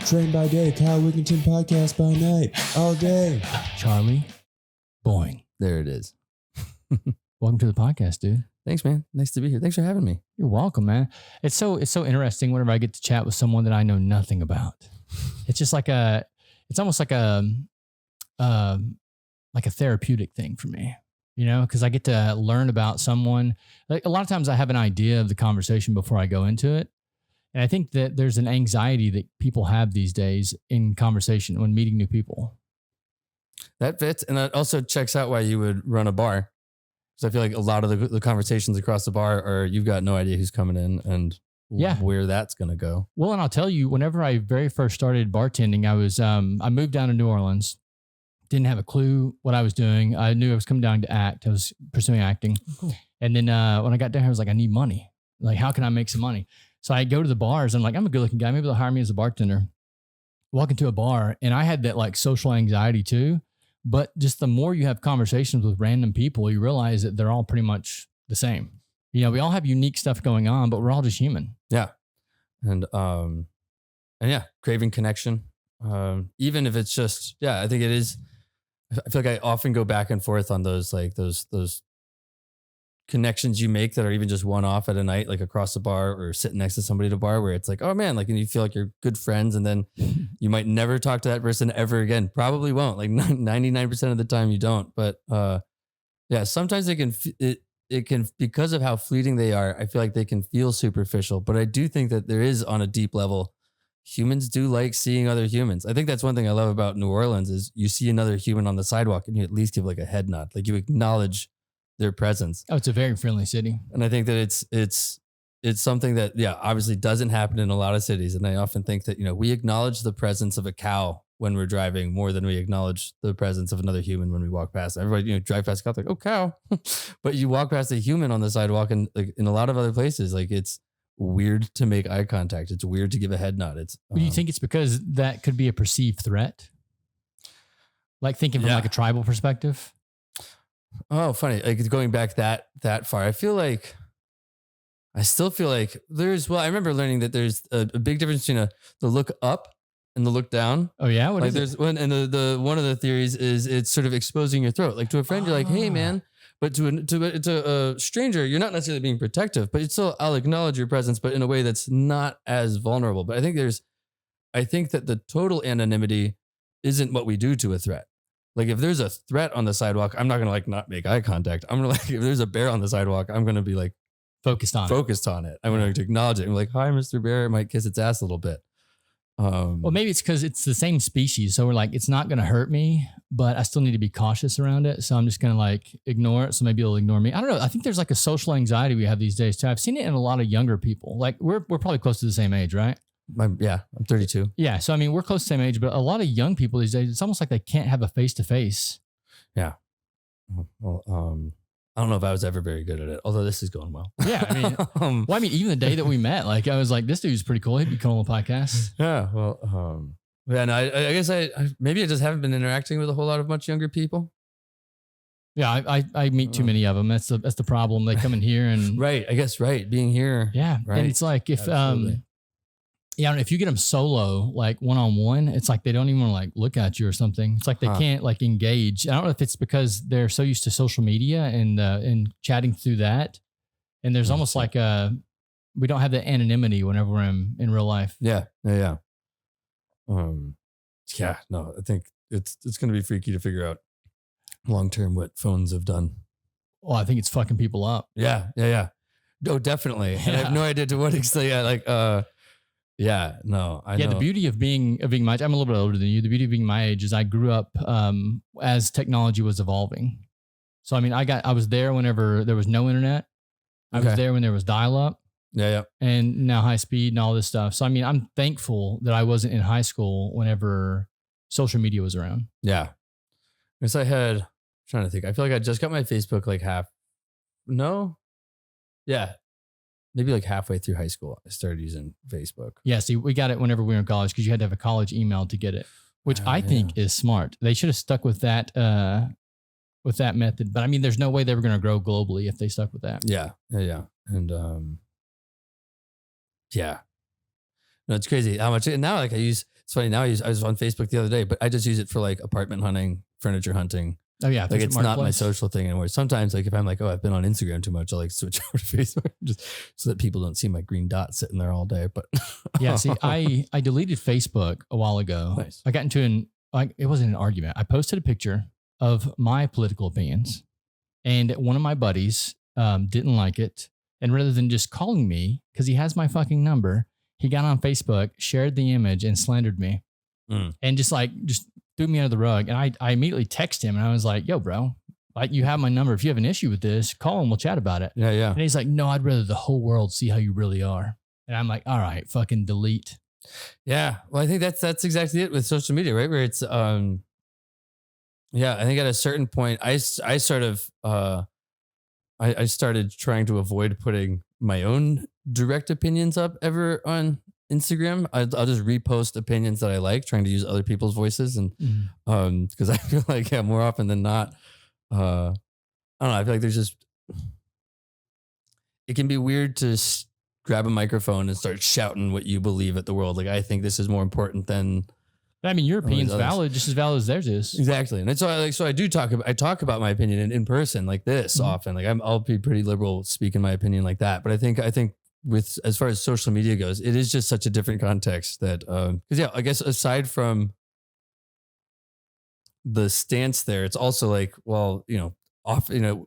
Train by day, Kyle Wigginton podcast by night, all day. Charlie Boyne. There it is. Welcome to the podcast, dude. Thanks, man. Nice to be here. Thanks for having me. You're welcome, man. It's so interesting whenever I get to chat with someone that I know nothing about. It's just it's almost like a therapeutic thing for me, you know, because I get to learn about someone. Like a lot of times I have an idea of the conversation before I go into it. And I think that there's an anxiety that people have these days in conversation when meeting new people. That fits. And that also checks out why you would run a bar. Because I feel like a lot of the conversations across the bar are you've got no idea who's coming in and where that's going to go. Well, and I'll tell you, whenever I very first started bartending, I moved down to New Orleans. Didn't have a clue what I was doing. I knew I was coming down to act. I was pursuing acting. Oh, cool. And then when I got down here, I was like, I need money. Like, how can I make some money? So I go to the bars. I'm like, I'm a good looking guy. Maybe they'll hire me as a bartender. Walk into a bar. And I had that like social anxiety too. But just the more you have conversations with random people, you realize that they're all pretty much the same. You know, we all have unique stuff going on, but we're all just human. Yeah. And yeah, craving connection. Even if it's just, I think it is. I feel like I often go back and forth on those connections you make that are even just one off at a night, like across the bar or sitting next to somebody at a bar where it's like, oh man, like, and you feel like you're good friends and then you might never talk to that person ever again. Probably won't, like 99% of the time you don't. But sometimes it can, because of how fleeting they are, I feel like they can feel superficial, but I do think that there is on a deep level, humans do like seeing other humans. I think that's one thing I love about New Orleans is you see another human on the sidewalk and you at least give like a head nod, like you acknowledge their presence. Oh, it's a very friendly city. And I think that it's something that, obviously doesn't happen in a lot of cities. And I often think that, we acknowledge the presence of a cow when we're driving more than we acknowledge the presence of another human when we walk past. Everybody, drive past a cow, like, oh, cow. But you walk past a human on the sidewalk and like in a lot of other places, like it's weird to make eye contact. It's weird to give a head nod. Do you think it's because that could be a perceived threat? Like thinking from like a tribal perspective? Oh, funny. Like going back that far. I still feel like I remember learning that there's a big difference between the look up and the look down. Oh yeah? What like is there's it? one, and the one of the theories is it's sort of exposing your throat. Like to a friend, you're like, hey man, but to a stranger, you're not necessarily being protective, but it's still, I'll acknowledge your presence, but in a way that's not as vulnerable. But I think that the total anonymity isn't what we do to a threat. Like if there's a threat on the sidewalk, I'm not going to like not make eye contact. I'm going to like, if there's a bear on the sidewalk, I'm going to be like focused on it. I'm going to acknowledge it. I'm like, hi, Mr. Bear. I might kiss its ass a little bit. Well, maybe it's because it's the same species. So we're like, it's not going to hurt me, but I still need to be cautious around it. So I'm just going to like ignore it. So maybe it'll ignore me. I don't know. I think there's like a social anxiety we have these days too. I've seen it in a lot of younger people. Like we're probably close to the same age, right? I'm 32. Yeah. So, I mean, we're close to the same age, but a lot of young people these days, it's almost like they can't have a face-to-face. Yeah. Well, I don't know if I was ever very good at it, although this is going well. Yeah. I mean, even the day that we met, like I was like, this dude's pretty cool. He'd be cool on the podcast. Yeah. Well, I guess maybe I just haven't been interacting with a whole lot of much younger people. Yeah. I meet too many of them. That's the problem. They come in here and right. I guess, right. Being here. Yeah. Right. And it's like, if, Absolutely. if you get them solo, like one-on-one, it's like they don't even want to like look at you or something. It's like they can't like engage. I don't know if it's because they're so used to social media and chatting through that. And there's almost like we don't have the anonymity whenever we're in real life. Yeah. No, I think it's going to be freaky to figure out long-term what phones have done. Well, I think it's fucking people up. Yeah. Oh, definitely. And I have no idea to what extent. I know. The beauty of being my age, I'm a little bit older than you. The beauty of being my age is I grew up as technology was evolving. So, I mean, I was there whenever there was no internet. I was there when there was dial-up. Yeah. And now high speed and all this stuff. So, I mean, I'm thankful that I wasn't in high school whenever social media was around. Yeah. I guess I'm trying to think. I feel like I just got my Facebook like maybe like halfway through high school, I started using Facebook. Yeah. See, we got it whenever we were in college because you had to have a college email to get it, which I think is smart. They should have stuck with that method. But I mean, there's no way they were going to grow globally if they stuck with that. Yeah. And no, it's crazy how much now. Like I use It's funny now. I was on Facebook the other day, but I just use it for like apartment hunting, furniture hunting. Oh yeah. Like it's not my social thing anymore. Sometimes like if I'm like, oh, I've been on Instagram too much, I'll like switch over to Facebook just so that people don't see my green dot sitting there all day. But yeah, see, I deleted Facebook a while ago. Nice. I got into it wasn't an argument. I posted a picture of my political opinions, and one of my buddies didn't like it. And rather than just calling me, because he has my fucking number, he got on Facebook, shared the image, and slandered me. And just threw me under the rug. And I immediately texted him and I was like, yo, bro, like you have my number. If you have an issue with this, call and we'll chat about it. Yeah, yeah. And he's like, no, I'd rather the whole world see how you really are. And I'm like, all right, fucking delete. Yeah. Well, I think that's exactly it with social media, right? Where it's, I think at a certain point, I started trying to avoid putting my own direct opinions up ever on Instagram. I'll just repost opinions that I like, trying to use other people's voices. And, because I feel like, more often than not, I don't know. I feel like it can be weird to grab a microphone and start shouting what you believe at the world. Like, I think this is more important than, I mean, your opinion's valid, just as valid as theirs is. Exactly. And so I talk about my opinion in person like this often. Like I'll be pretty liberal speaking my opinion like that. But I think with, as far as social media goes, it is just such a different context that, because I guess aside from the stance there, it's also like, well,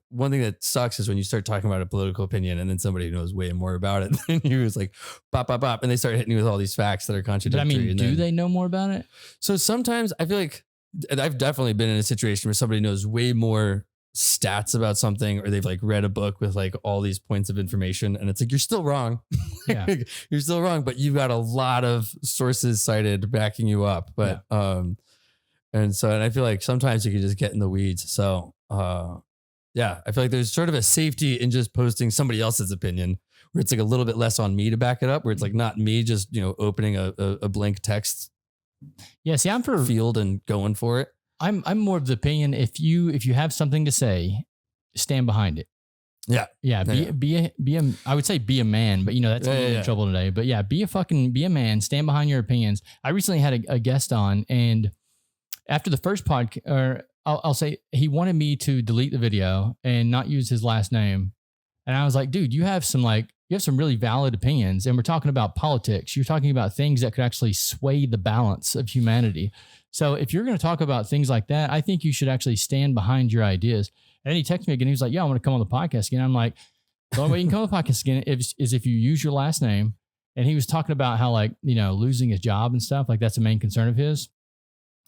one thing that sucks is when you start talking about a political opinion and then somebody who knows way more about it than you is like, bop, bop, bop. And they start hitting you with all these facts that are contradictory. But I mean, do they know more about it? So sometimes I feel like, and I've definitely been in a situation where somebody knows way more stats about something, or they've like read a book with like all these points of information, and it's like, you're still wrong. Yeah. You're still wrong, but you've got a lot of sources cited backing you up. But and I feel like sometimes you can just get in the weeds. So I feel like there's sort of a safety in just posting somebody else's opinion, where it's like a little bit less on me to back it up, where it's like not me just opening a blank text see, I'm for field and going for it. I'm more of the opinion, if you have something to say, stand behind it. Yeah. I would say be a man, but that's in trouble today. But be a man, stand behind your opinions. I recently had a guest on, and after the first podcast, or I'll say, he wanted me to delete the video and not use his last name. And I was like, dude, you have some really valid opinions, and we're talking about politics. You're talking about things that could actually sway the balance of humanity. So if you're going to talk about things like that, I think you should actually stand behind your ideas. And then he texted me again. He was like, yeah, I'm going to come on the podcast again. I'm like, the only way you can come on the podcast again is if you use your last name. And he was talking about how losing his job and stuff, like that's a main concern of his.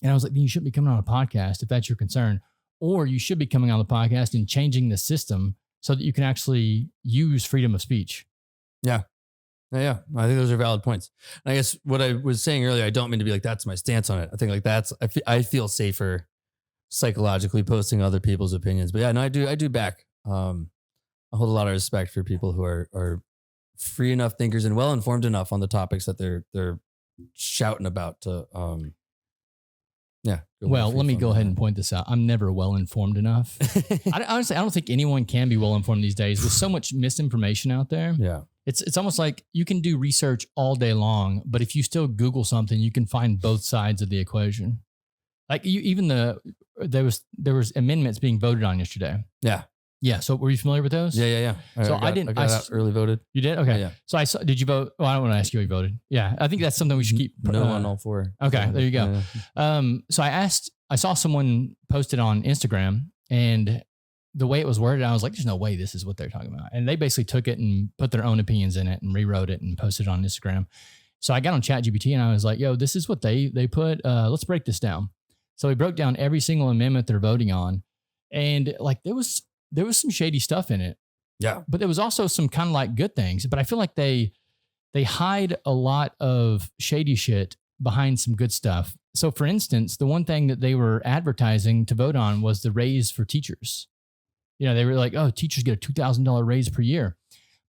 And I was like, then you shouldn't be coming on a podcast if that's your concern, or you should be coming on the podcast and changing the system so that you can actually use freedom of speech. Yeah. Yeah. I think those are valid points. And I guess what I was saying earlier, I don't mean to be like, that's my stance on it. I think like I feel safer psychologically posting other people's opinions, but I do back, I hold a lot of respect for people who are free enough thinkers and well-informed enough on the topics that they're shouting about to, Well, let me go ahead and point this out. I'm never well-informed enough. Honestly, I don't think anyone can be well-informed these days with so much misinformation out there. Yeah. It's almost like you can do research all day long, but if you still Google something, you can find both sides of the equation. Like there was amendments being voted on yesterday. Yeah. Yeah. So were you familiar with those? Yeah. I got out early voted. You did? Okay. Yeah. So did you vote? Well, I don't want to ask you how you voted. Yeah. I think that's something we should keep. No on all four. Okay. There you go. Yeah. So I saw someone posted on Instagram, and the way it was worded, I was like, there's no way this is what they're talking about. And they basically took it and put their own opinions in it and rewrote it and posted it on Instagram. So I got on ChatGPT and I was like, yo, this is what they put. Let's break this down. So we broke down every single amendment they're voting on. And like, there was some shady stuff in it. Yeah. But there was also some kind of like good things. But I feel like they hide a lot of shady shit behind some good stuff. So for instance, the one thing that they were advertising to vote on was the raise for teachers. They were like, oh, teachers get a $2,000 raise per year.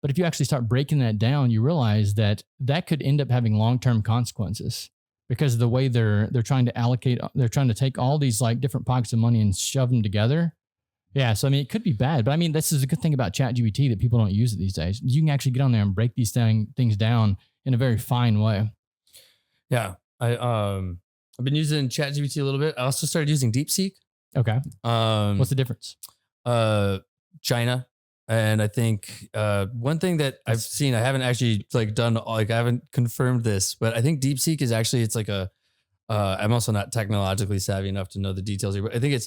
But if you actually start breaking that down, you realize that could end up having long-term consequences because of the way they're trying to allocate. They're trying to take all these like different pockets of money and shove them together. Yeah. So, I mean, it could be bad, but I mean, this is a good thing about ChatGPT that people don't use it these days. You can actually get on there and break these things down in a very fine way. Yeah. I've been using ChatGPT a little bit. I also started using DeepSeek. Okay. Um, What's the difference? China. And I think one thing that I've seen, I haven't actually I haven't confirmed this, but I think DeepSeek is actually, it's like I'm also not technologically savvy enough to know the details here, but I think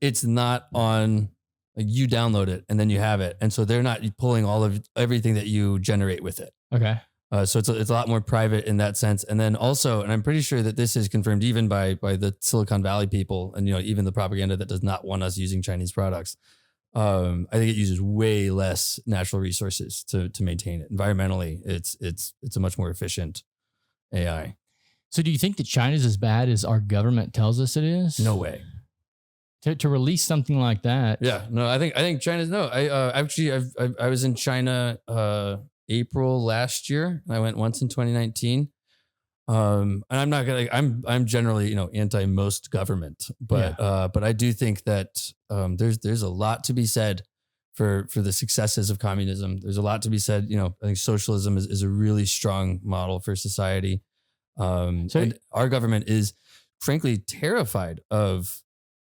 it's not on, like, you download it and then you have it. And so they're not pulling all of everything that you generate with it. Okay. So it's a lot more private in that sense. And then also, and I'm pretty sure that this is confirmed even by the Silicon Valley people, and even the propaganda that does not want us using Chinese products. I think it uses way less natural resources to maintain it. Environmentally, it's a much more efficient AI. So do you think that China's as bad as our government tells us it is? No way. To release something like that. Yeah, no, I think China's no. I was in China April last year. I went once in 2019. And I'm not gonna. I'm generally anti most government, but I do think that there's a lot to be said for the successes of communism. There's a lot to be said. I think socialism is a really strong model for society. And our government is frankly terrified of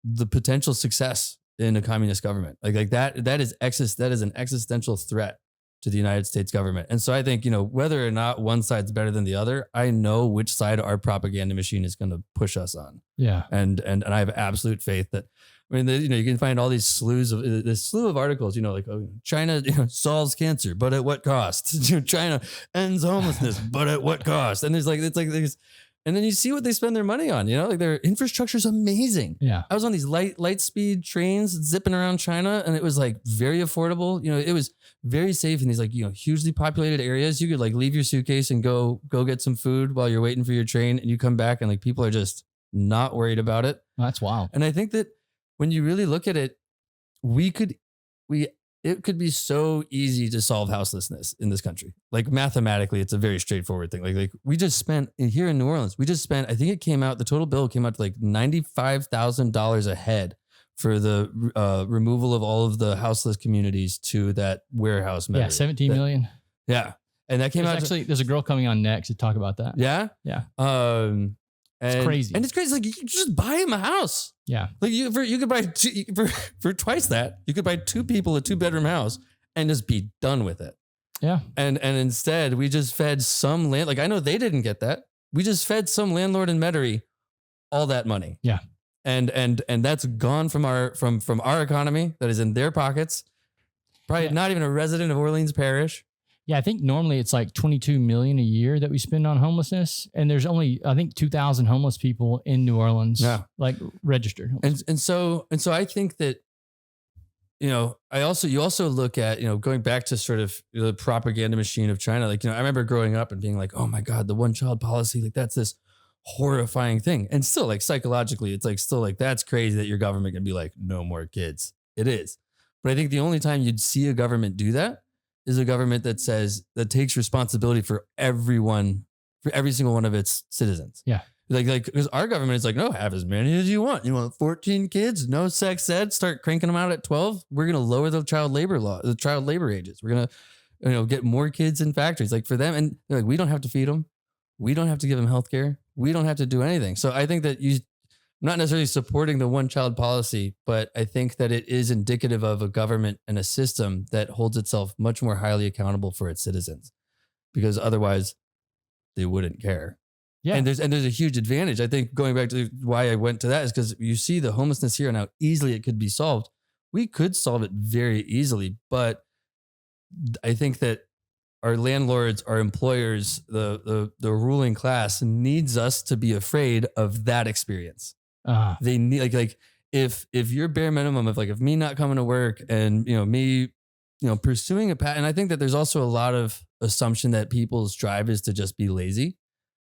the potential success in a communist government. Like that is an existential threat to the United States government. And so I think, whether or not one side's better than the other, I know which side our propaganda machine is going to push us on. Yeah. And I have absolute faith that, you can find all these this slew of articles, China solves cancer, but at what cost? China ends homelessness, but at what cost? And there's and then you see what they spend their money on, their infrastructure is amazing. Yeah. I was on these light speed trains zipping around China, and it was very affordable. It was very safe in these hugely populated areas. You could leave your suitcase and go get some food while you're waiting for your train, and you come back and people are just not worried about it. That's wild. And I think that when you really look at it, it could be so easy to solve houselessness in this country. Mathematically, it's a very straightforward thing. We just spent here in New Orleans, I think the total bill came out to $95,000 a head for the removal of all of the houseless communities to that warehouse. Yeah, 17 million. Yeah. And that came there's a girl coming on next to talk about that. Yeah. Yeah. It's crazy. And it's crazy. You can just buy him a house. Yeah. You could buy for twice that. You could buy two people a 2-bedroom house and just be done with it. Yeah. And instead we just fed some land. I know they didn't get that. We just fed some landlord in Metairie all that money. Yeah. And that's gone from our economy that is in their pockets. Probably not even a resident of Orleans Parish. Yeah, I think normally it's 22 million a year that we spend on homelessness, and there's only 2,000 homeless people in New Orleans, registered. And so I think that you also look at going back to sort of the propaganda machine of China. I remember growing up and being oh my God, the one-child policy, that's this horrifying thing, and still psychologically it's still that's crazy that your government can be no more kids. It is, but I think the only time you'd see a government do that is a government that takes responsibility for everyone, for every single one of its citizens. Yeah. Because our government is no, have as many as you want. You want 14 kids, no sex ed, start cranking them out at 12. We're going to lower the child labor ages. We're going to, get more kids in factories for them. And they're we don't have to feed them. We don't have to give them healthcare. We don't have to do anything. So I think that I'm not necessarily supporting the one-child policy, but I think that it is indicative of a government and a system that holds itself much more highly accountable for its citizens, because otherwise they wouldn't care. Yeah. And there's a huge advantage. I think going back to why I went to that is because you see the homelessness here and how easily it could be solved. We could solve it very easily, but I think that our landlords, our employers, the ruling class needs us to be afraid of that experience. They need if your bare minimum of me not coming to work and me pursuing a path, and I think that there's also a lot of assumption that people's drive is to just be lazy,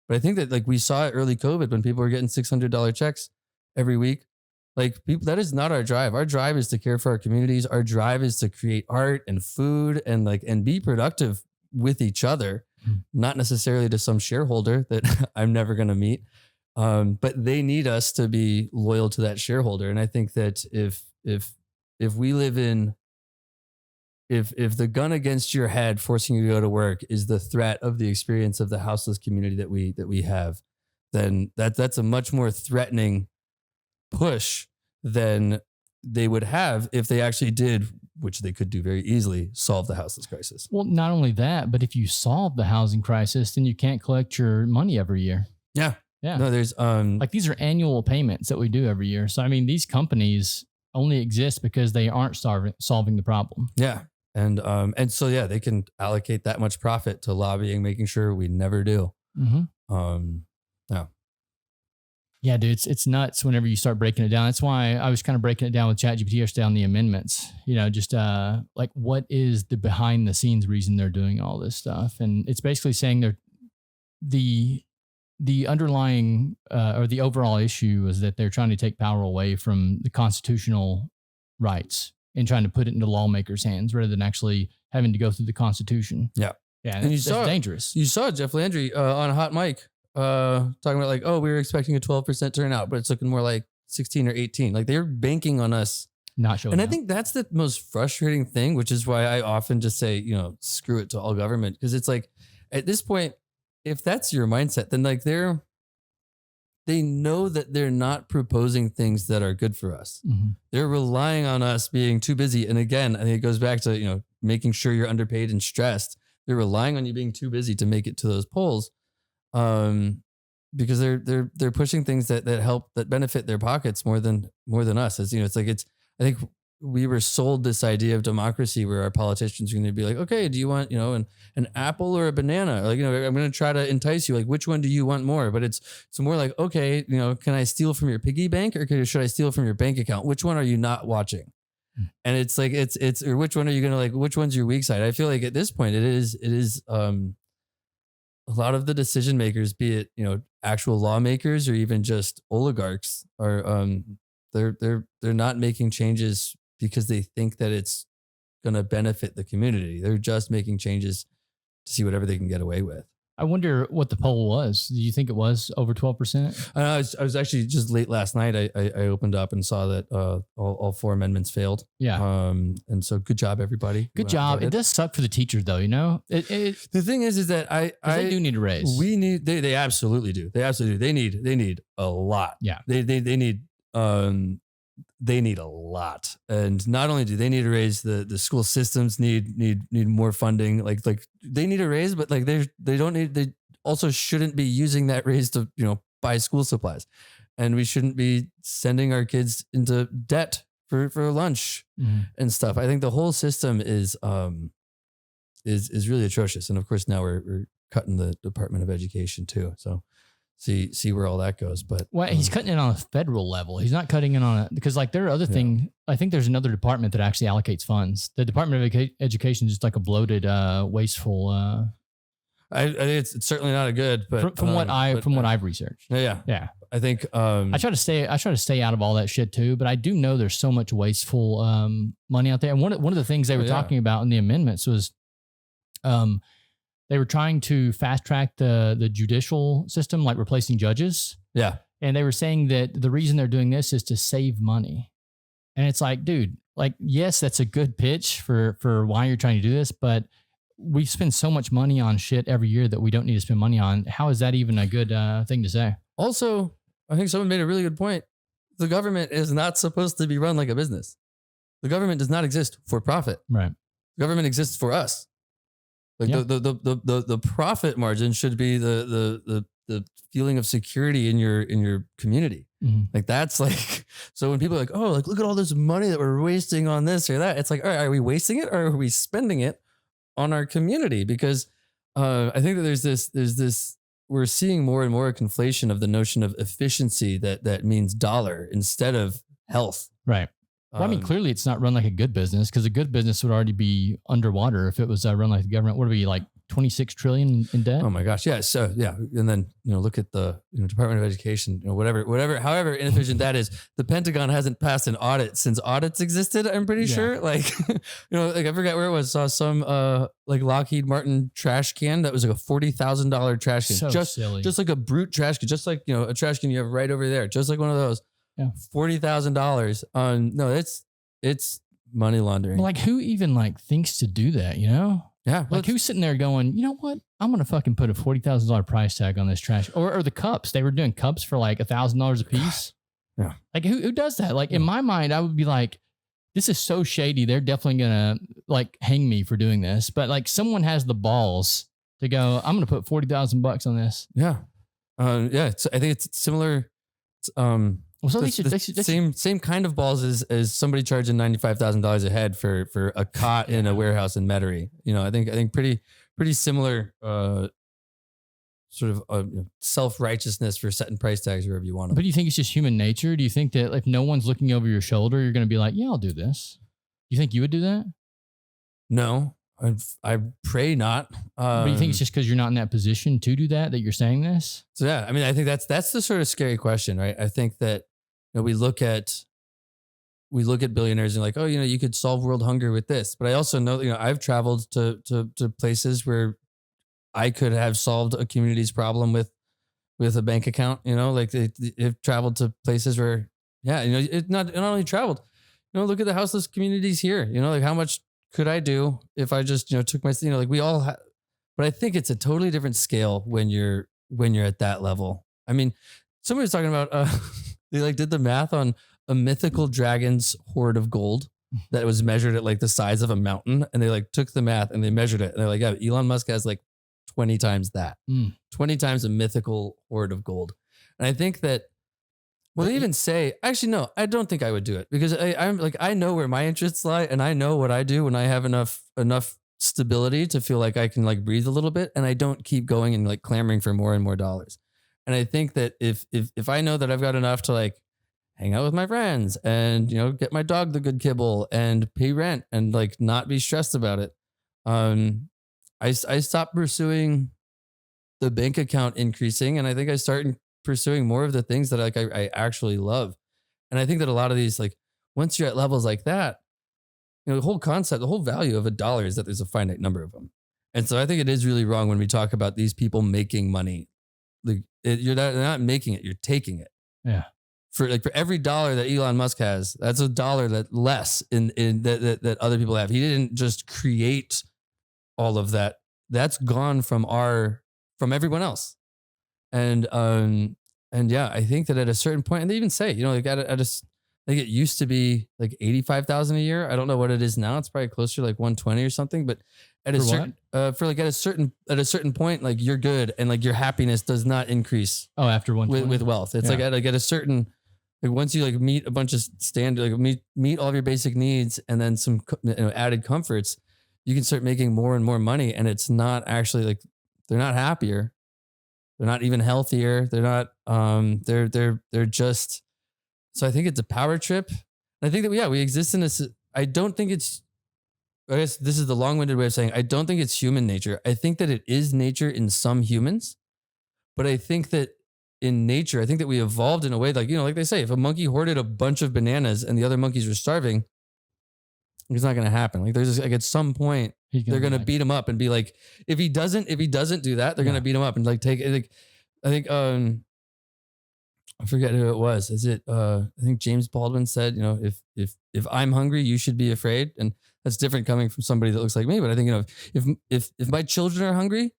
but I think that we saw it early COVID when people were getting $600 checks every week. People, that is not our drive. Our drive is to care for our communities. Our drive is to create art and food and be productive with each other, not necessarily to some shareholder that I'm never going to meet. But they need us to be loyal to that shareholder. And I think that if we live in, if the gun against your head forcing you to go to work is the threat of the experience of the houseless community that we have, then that's a much more threatening push than they would have if they actually did, which they could do very easily, solve the houseless crisis. Well, not only that, but if you solve the housing crisis, then you can't collect your money every year. Yeah. Yeah. No, there's like these are annual payments that we do every year. So I mean, these companies only exist because they aren't solving the problem. yeah. And so yeah, they can allocate that much profit to lobbying, making sure we never do. Mm-hmm. Yeah. Yeah, dude, it's nuts whenever you start breaking it down. That's why I was kind of breaking it down with ChatGPT yesterday on the amendments. You know, just like what is the behind the scenes reason they're doing all this stuff? And it's basically saying the underlying or the overall issue is that they're trying to take power away from the constitutional rights and trying to put it into lawmakers' hands rather than actually having to go through the Constitution. Yeah. Yeah, And that's dangerous. You saw Jeff Landry on a hot mic talking about like, oh, we were expecting a 12% turnout, but it's looking more like 16 or 18. Like they're banking on us Not showing And up. I think that's the most frustrating thing, which is why I often just say, you know, screw it to all government. Because it's like, at this point, if that's your mindset, then like they know that they're not proposing things that are good for us. Mm-hmm. They're relying on us being too busy. And again, I think it goes back to, you know, making sure you're underpaid and stressed. They're relying on you being too busy to make it to those polls. Because they're pushing things that help, that benefit their pockets more than us. As you know, I think we were sold this idea of democracy where our politicians are going to be like, okay, do you want, you know, an apple or a banana? Like, you know, I'm going to try to entice you. Like, which one do you want more? But it's more like, okay, you know, can I steal from your piggy bank or should I steal from your bank account? Which one are you not watching? And it's like, it's, or which one are you going to like, which one's your weak side? I feel like at this point it is, a lot of the decision makers, be it, you know, actual lawmakers or even just oligarchs are, they're not making changes because they think that it's going to benefit the community. They're just making changes to see whatever they can get away with. I wonder what the poll was. Do you think it was over 12%? I was actually just late last night. I opened up and saw that all four amendments failed. Yeah. And so good job, everybody. Good job. It does suck for the teachers though, you know? The thing is that they do need a raise. They absolutely do. They absolutely do. They need a lot. Yeah. They need a lot. And not only do they need to raise, the school systems need more funding. Like they need a raise, but like they also shouldn't be using that raise to, you know, buy school supplies. And we shouldn't be sending our kids into debt for lunch and stuff. I think the whole system is really atrocious. And of course now we're cutting the Department of Education too. So see where all that goes. But well, he's cutting it on a federal level. He's not cutting it on a, because like there are other things. I think there's another department that actually allocates funds. The Department of Education is just like a bloated, wasteful. I think it's certainly not a good, but from what I've researched. Yeah. I think I try to stay out of all that shit too, but I do know there's so much wasteful money out there. And one of the things they were talking about in the amendments was they were trying to fast track the judicial system, like replacing judges. Yeah. And they were saying that the reason they're doing this is to save money. And it's like, dude, like, yes, that's a good pitch for why you're trying to do this, but we spend so much money on shit every year that we don't need to spend money on. How is that even a good thing to say? Also, I think someone made a really good point. The government is not supposed to be run like a business. The government does not exist for profit. Right. The government exists for us. Like the profit margin should be the feeling of security in your community. Mm-hmm. Like that's like, so when people are like, oh, like look at all this money that we're wasting on this or that, it's like, all right, are we wasting it or are we spending it on our community? Because I think that there's this, we're seeing more and more a conflation of the notion of efficiency that means dollar instead of health. Right. Well, I mean, clearly it's not run like a good business because a good business would already be underwater if it was run like the government. What would it be, like 26 trillion in debt? Oh my gosh. Yeah. So yeah. And then, you know, look at the Department of Education, you know, however inefficient that is. The Pentagon hasn't passed an audit since audits existed. I'm pretty sure. Like, you know, like I forgot where it was. Saw some like Lockheed Martin trash can that was like a $40,000 trash can. So silly. Just like a brute trash can, just like, you know, a trash can you have right over there, just like one of those. Yeah. $40,000. No, it's money laundering. Like who even like thinks to do that, you know? Yeah. Like who's sitting there going, you know what? I'm going to fucking put a $40,000 price tag on this trash. Or the cups. They were doing cups for like $1,000 a piece. Yeah. Like who does that? Like in my mind, I would be like, this is so shady. They're definitely going to like hang me for doing this. But like someone has the balls to go, I'm going to put $40,000 on this. Yeah. Yeah. I think it's similar. Well, so they should Same kind of balls as somebody charging $95,000 a head for a cot in a warehouse in Metairie. You know, I think pretty similar sort of self-righteousness for setting price tags wherever you want them. But do you think it's just human nature? Do you think that if no one's looking over your shoulder, you're going to be like, yeah, I'll do this? You think you would do that? No, I pray not. But you think it's just because you're not in that position to do that you're saying this? So yeah, I mean, I think that's the sort of scary question, right? I think that we look at billionaires and like, oh, you could solve world hunger with this. But I also know, I've traveled to places where I could have solved a community's problem with a bank account. Like they've traveled to places where, yeah, it not only traveled. Look at the houseless communities here. Like how much could I do if I just took my, like we all have. But I think it's a totally different scale when you're at that level. I mean, somebody was talking about they like did the math on a mythical dragon's hoard of gold that was measured at like the size of a mountain, and they like took the math and they measured it, and they're like, yeah, Elon Musk has like 20 times that, 20 times a mythical hoard of gold. And I think that, well, they even say, actually, no, I don't think I would do it because I'm like, I know where my interests lie and I know what I do when I have enough stability to feel like I can like breathe a little bit, and I don't keep going and like clamoring for more and more dollars. And I think that if I know that I've got enough to like hang out with my friends and, get my dog the good kibble and pay rent and like not be stressed about it. I stopped pursuing the bank account increasing, and I think I started pursuing more of the things that like I actually love. And I think that a lot of these, like once you're at levels like that, the whole concept, the whole value of a dollar is that there's a finite number of them. And so I think it is really wrong when we talk about these people making money. Like you're not making it, you're taking it. Yeah. For every dollar that Elon Musk has, that's a dollar that less in that other people have. He didn't just create all of that. That's gone from everyone else. And yeah, I think that at a certain point, and they even say, like I think it used to be like 85,000 a year. I don't know what it is now. It's probably closer to like 120 or something, but at a certain at a certain point, like you're good. And like your happiness does not increase. Oh, after 120 with wealth. It's like at a certain, like once you like meet a bunch of standard, like meet all of your basic needs and then some added comforts, you can start making more and more money. And it's not actually like, they're not happier. They're not even healthier. They're not, they're just, so I think it's a power trip. And I think that, we exist in this. I don't think it's, I guess this is the long-winded way of saying, I don't think it's human nature. I think that it is nature in some humans, but I think that in nature, I think that we evolved in a way like, like they say, if a monkey hoarded a bunch of bananas and the other monkeys were starving, it's not going to happen. Like there's like at some point they're going to beat him up and be like, if he doesn't do that, they're going to beat him up and like take it. Like, I think, I forget who it was. Is it, I think James Baldwin said, if I'm hungry, you should be afraid. And that's different coming from somebody that looks like me. But I think, if my children are hungry,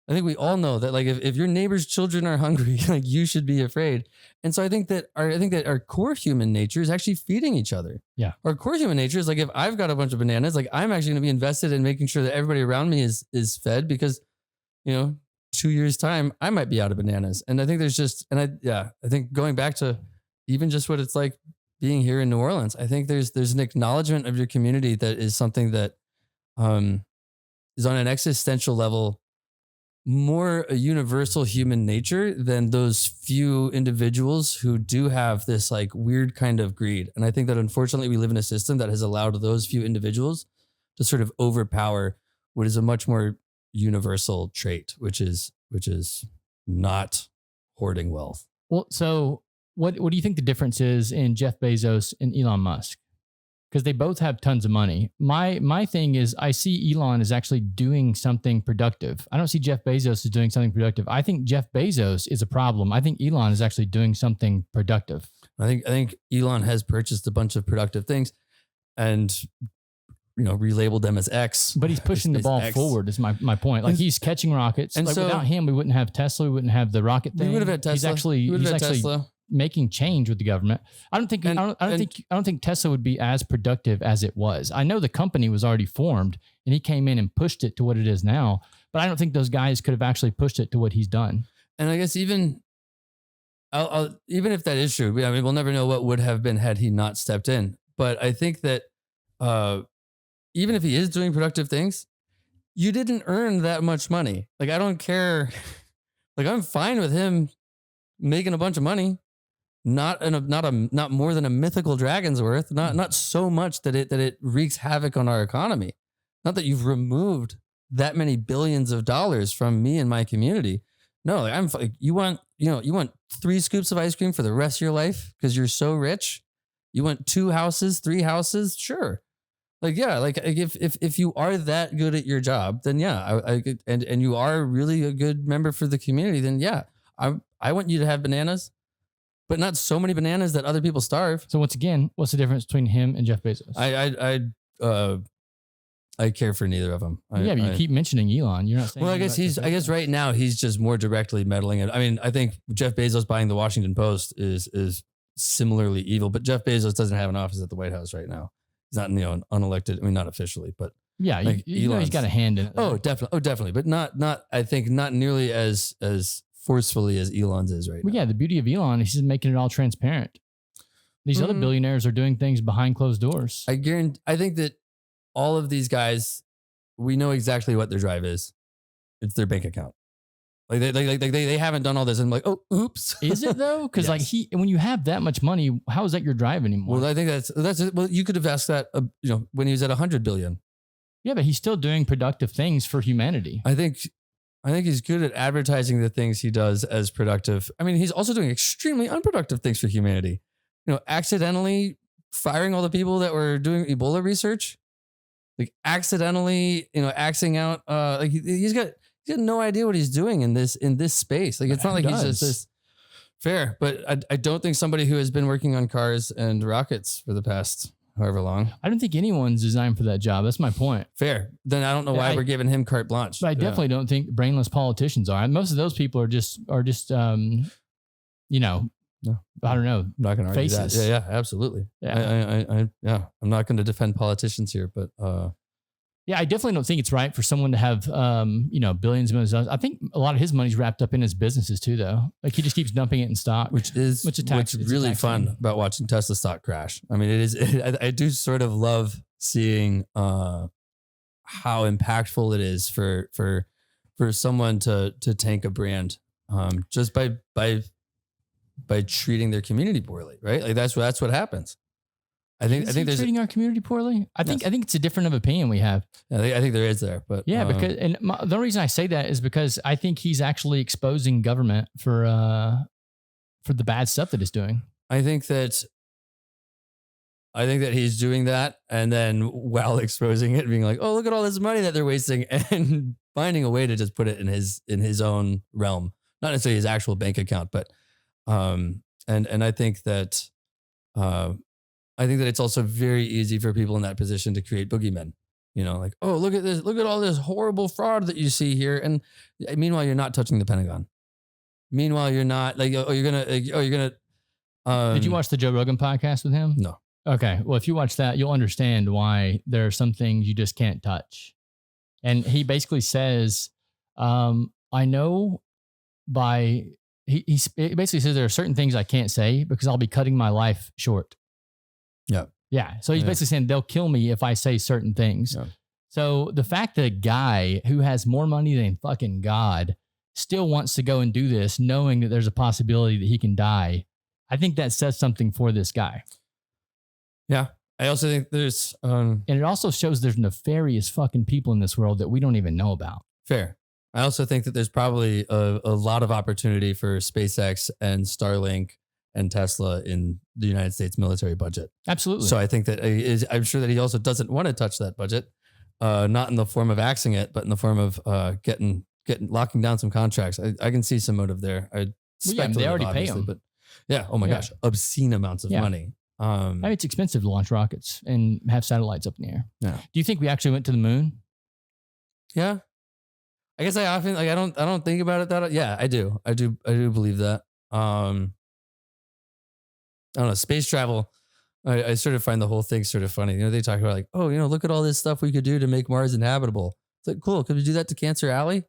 I think we all know that like if your neighbor's children are hungry, like you should be afraid. And so I think that our core human nature is actually feeding each other. Yeah. Our core human nature is like, if I've got a bunch of bananas, like I'm actually going to be invested in making sure that everybody around me is fed, because, 2 years time, I might be out of bananas. And I think there's just, I think going back to even just what it's like being here in New Orleans, I think there's an acknowledgement of your community that is something that is on an existential level more a universal human nature than those few individuals who do have this like weird kind of greed. And I think that unfortunately we live in a system that has allowed those few individuals to sort of overpower what is a much more universal trait, which is not hoarding wealth. Well, so what do you think the difference is in Jeff Bezos and Elon Musk? Because they both have tons of money. My thing is, I see Elon is actually doing something productive. I don't see Jeff Bezos is doing something productive. I think Jeff Bezos is a problem. I think Elon is actually doing something productive. I think Elon has purchased a bunch of productive things, and relabeled them as X. But he's pushing the ball X. forward is my point. Like he's catching rockets. And like so, without him, we wouldn't have Tesla. We wouldn't have the rocket thing. We would have had Tesla. He's actually making change with the government. I don't think Tesla would be as productive as it was. I know the company was already formed and he came in and pushed it to what it is now, but I don't think those guys could have actually pushed it to what he's done. And I guess even if that is true, I mean, we'll never know what would have been had he not stepped in. But I think that even if he is doing productive things, you didn't earn that much money. Like, I don't care. Like, I'm fine with him making a bunch of money. Not more than a mythical dragon's worth. Not so much that it wreaks havoc on our economy. Not that you've removed that many billions of dollars from me and my community. No, like you want 3 scoops of ice cream for the rest of your life because you're so rich. You want 2 houses, 3 houses, sure. Like, yeah, like if you are that good at your job, then yeah, and you are really a good member for the community, then yeah, I want you to have bananas. But not so many bananas that other people starve. So once again, what's the difference between him and Jeff Bezos? I care for neither of them. But you keep mentioning Elon. You're not saying. Well, I guess right now he's just more directly meddling it. I mean, I think Jeff Bezos buying the Washington Post is similarly evil. But Jeff Bezos doesn't have an office at the White House right now. He's not an unelected. I mean, not officially, but yeah, like he's got a hand in it. Oh, definitely. But not. I think not nearly as forcefully as Elon's is right now. Yeah, the beauty of Elon is he's making it all transparent. These other billionaires are doing things behind closed doors. I think that all of these guys, we know exactly what their drive is. It's their bank account. Like they haven't done all this and like, oh, oops. Is it though? Because when you have that much money, how is that your drive anymore? Well, I think that's it. Well, you could have asked that, when he was at 100 billion. Yeah, but he's still doing productive things for humanity. I think he's good at advertising the things he does as productive. I mean, he's also doing extremely unproductive things for humanity. Accidentally firing all the people that were doing Ebola research, like accidentally, axing out. Like he's got no idea what he's doing in this space. Like it's not like he's just this fair. But I don't think somebody who has been working on cars and rockets for the past however long. I don't think anyone's designed for that job. That's my point. Fair. Then I don't know why we're giving him carte blanche. But I definitely don't think brainless politicians are. Most of those people are just No, I don't know. I'm not going to argue that. Yeah, absolutely. Yeah. I'm not going to defend politicians here, but yeah, I definitely don't think it's right for someone to have billions and millions of dollars. I think a lot of his money's wrapped up in his businesses too, though. Like he just keeps dumping it in stock, which is really fun about watching Tesla stock crash. I mean, it is. I do sort of love seeing how impactful it is for someone to tank a brand just by treating their community poorly, right? Like that's what happens. I think there's treating our community poorly. I think it's a different of opinion we have. I think there is there, but yeah, because the reason I say that is because I think he's actually exposing government for the bad stuff that it's doing. I think that he's doing that, and then while exposing it, being like, "Oh, look at all this money that they're wasting," and finding a way to just put it in his own realm, not necessarily his actual bank account, but and I think that it's also very easy for people in that position to create boogeymen. Like, oh, look at this, look at all this horrible fraud that you see here, and meanwhile you're not touching the Pentagon. Meanwhile you're not like, you're gonna. Did you watch the Joe Rogan podcast with him? No. Okay. Well, if you watch that, you'll understand why there are some things you just can't touch. And he basically says, I know he basically says there are certain things I can't say because I'll be cutting my life short. Yeah. Yeah. So he's basically saying they'll kill me if I say certain things. Yeah. So the fact that a guy who has more money than fucking God still wants to go and do this, knowing that there's a possibility that he can die, I think that says something for this guy. Yeah. I also think there's... and it also shows there's nefarious fucking people in this world that we don't even know about. Fair. I also think that there's probably a lot of opportunity for SpaceX and Starlink and Tesla in the United States military budget. Absolutely. So I think that I'm sure that he also doesn't want to touch that budget, not in the form of axing it, but in the form of locking down some contracts. I can see some motive there. They already pay him. But yeah, oh my gosh, obscene amounts of money. I mean, it's expensive to launch rockets and have satellites up in the air. Yeah. Do you think we actually went to the moon? Yeah. I guess I often I don't think about it that. Yeah, I do believe that. I don't know, space travel. I sort of find the whole thing sort of funny. They talk about like, oh, look at all this stuff we could do to make Mars inhabitable. It's like, cool. Could we do that to Cancer Alley?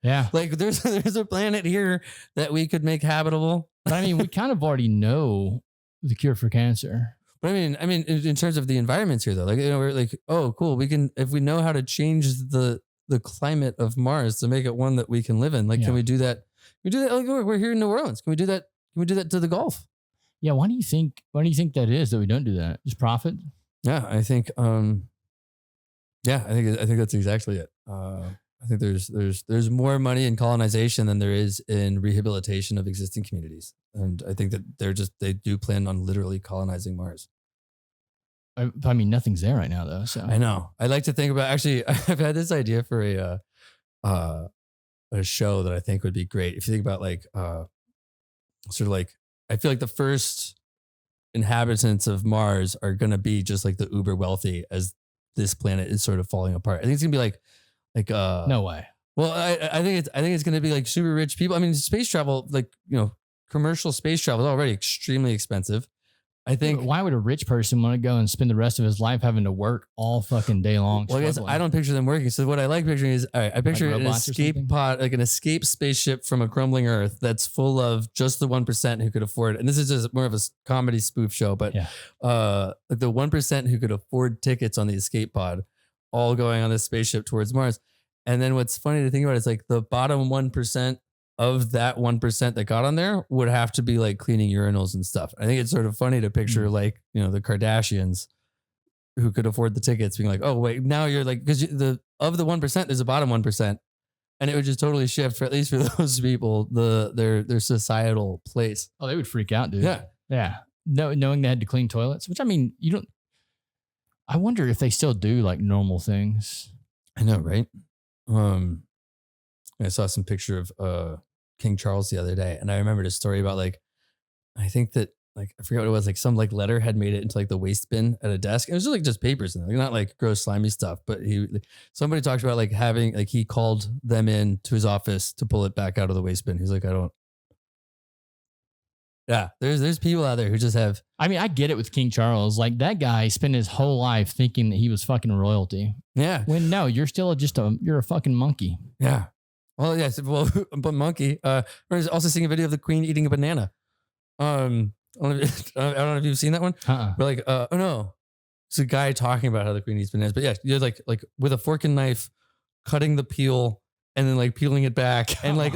Yeah. Like there's a planet here that we could make habitable. But I mean, we kind of already know the cure for cancer. But I mean, in terms of the environments here though, like, we're like, oh, cool. We can, if we know how to change the climate of Mars to make it one that we can live in, like, can we do that? Can we do that? Like, we're here in New Orleans. Can we do that? Can we do that to the Gulf? Yeah. Why do you think that is that we don't do that? Just profit? Yeah. I think, I think that's exactly it. I think there's more money in colonization than there is in rehabilitation of existing communities. And I think that they do plan on literally colonizing Mars. I mean, nothing's there right now though. So I know. I like to think about, actually, I've had this idea for a show that I think would be great. If you think about like, sort of like, I feel like the first inhabitants of Mars are going to be just like the uber wealthy as this planet is sort of falling apart. I think it's gonna be like no way. Well, I think it's going to be like super rich people. I mean, space travel, like, commercial space travel is already extremely expensive. I think. Why would a rich person want to go and spend the rest of his life having to work all fucking day long? Well, I guess I don't picture them working. So what I like picturing is, all right, I picture like an escape pod, like an escape spaceship from a crumbling Earth that's full of just the 1% who could afford it. And this is just more of a comedy spoof show, but like the 1% who could afford tickets on the escape pod, all going on this spaceship towards Mars. And then what's funny to think about is like the bottom 1% of that 1% that got on there would have to be like cleaning urinals and stuff. I think it's sort of funny to picture like, the Kardashians who could afford the tickets being like, oh, wait, now you're like, because of the 1%, there's a bottom 1%. And it would just totally shift, for at least for those people, their societal place. Oh, they would freak out, dude. Yeah. Yeah. No, knowing they had to clean toilets, which I mean, I wonder if they still do like normal things. I know, right? I saw some picture of King Charles the other day, and I remembered a story about like, I think that like, I forget what it was, like some like letter had made it into like the waste bin at a desk. It was just like just papers and like, not like gross slimy stuff, but somebody talked about like having, like he called them in to his office to pull it back out of the waste bin. He's like, yeah, there's people out there who just have. I mean, I get it with King Charles. Like that guy spent his whole life thinking that he was fucking royalty. Yeah. When no, you're still you're a fucking monkey. Yeah. Well, yes. Well, but monkey. I was also seeing a video of the Queen eating a banana. I don't know if you've seen that one. But like, oh no, it's a guy talking about how the Queen eats bananas. But yeah, you're like with a fork and knife, cutting the peel. And then like peeling it back and like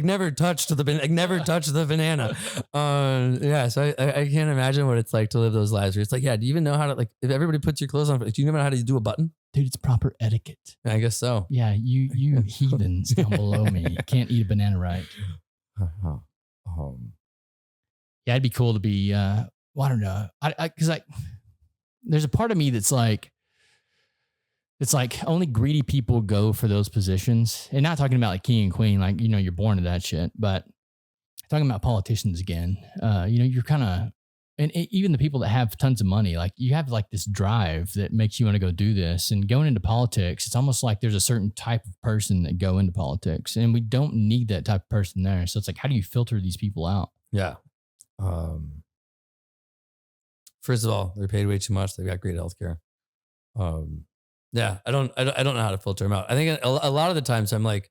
never touched the banana. Yeah. So I can't imagine what it's like to live those lives where it's like, yeah, do you even know how to, like, if everybody puts your clothes on, do you know how to do a button? Dude, it's proper etiquette. I guess so. Yeah. You heathens down below me can't eat a banana right. Yeah. It'd be cool to be, I don't know. Cause like there's a part of me that's like, it's like only greedy people go for those positions. And not talking about like king and queen, like, you're born to that shit, but talking about politicians again, you're kind of, and even the people that have tons of money, like you have like this drive that makes you want to go do this. And going into politics, it's almost like there's a certain type of person that go into politics and we don't need that type of person there. So it's like, how do you filter these people out? Yeah. First of all, they're paid way too much. They've got great healthcare. Yeah, I don't know how to filter them out. I think a lot of the times I'm like,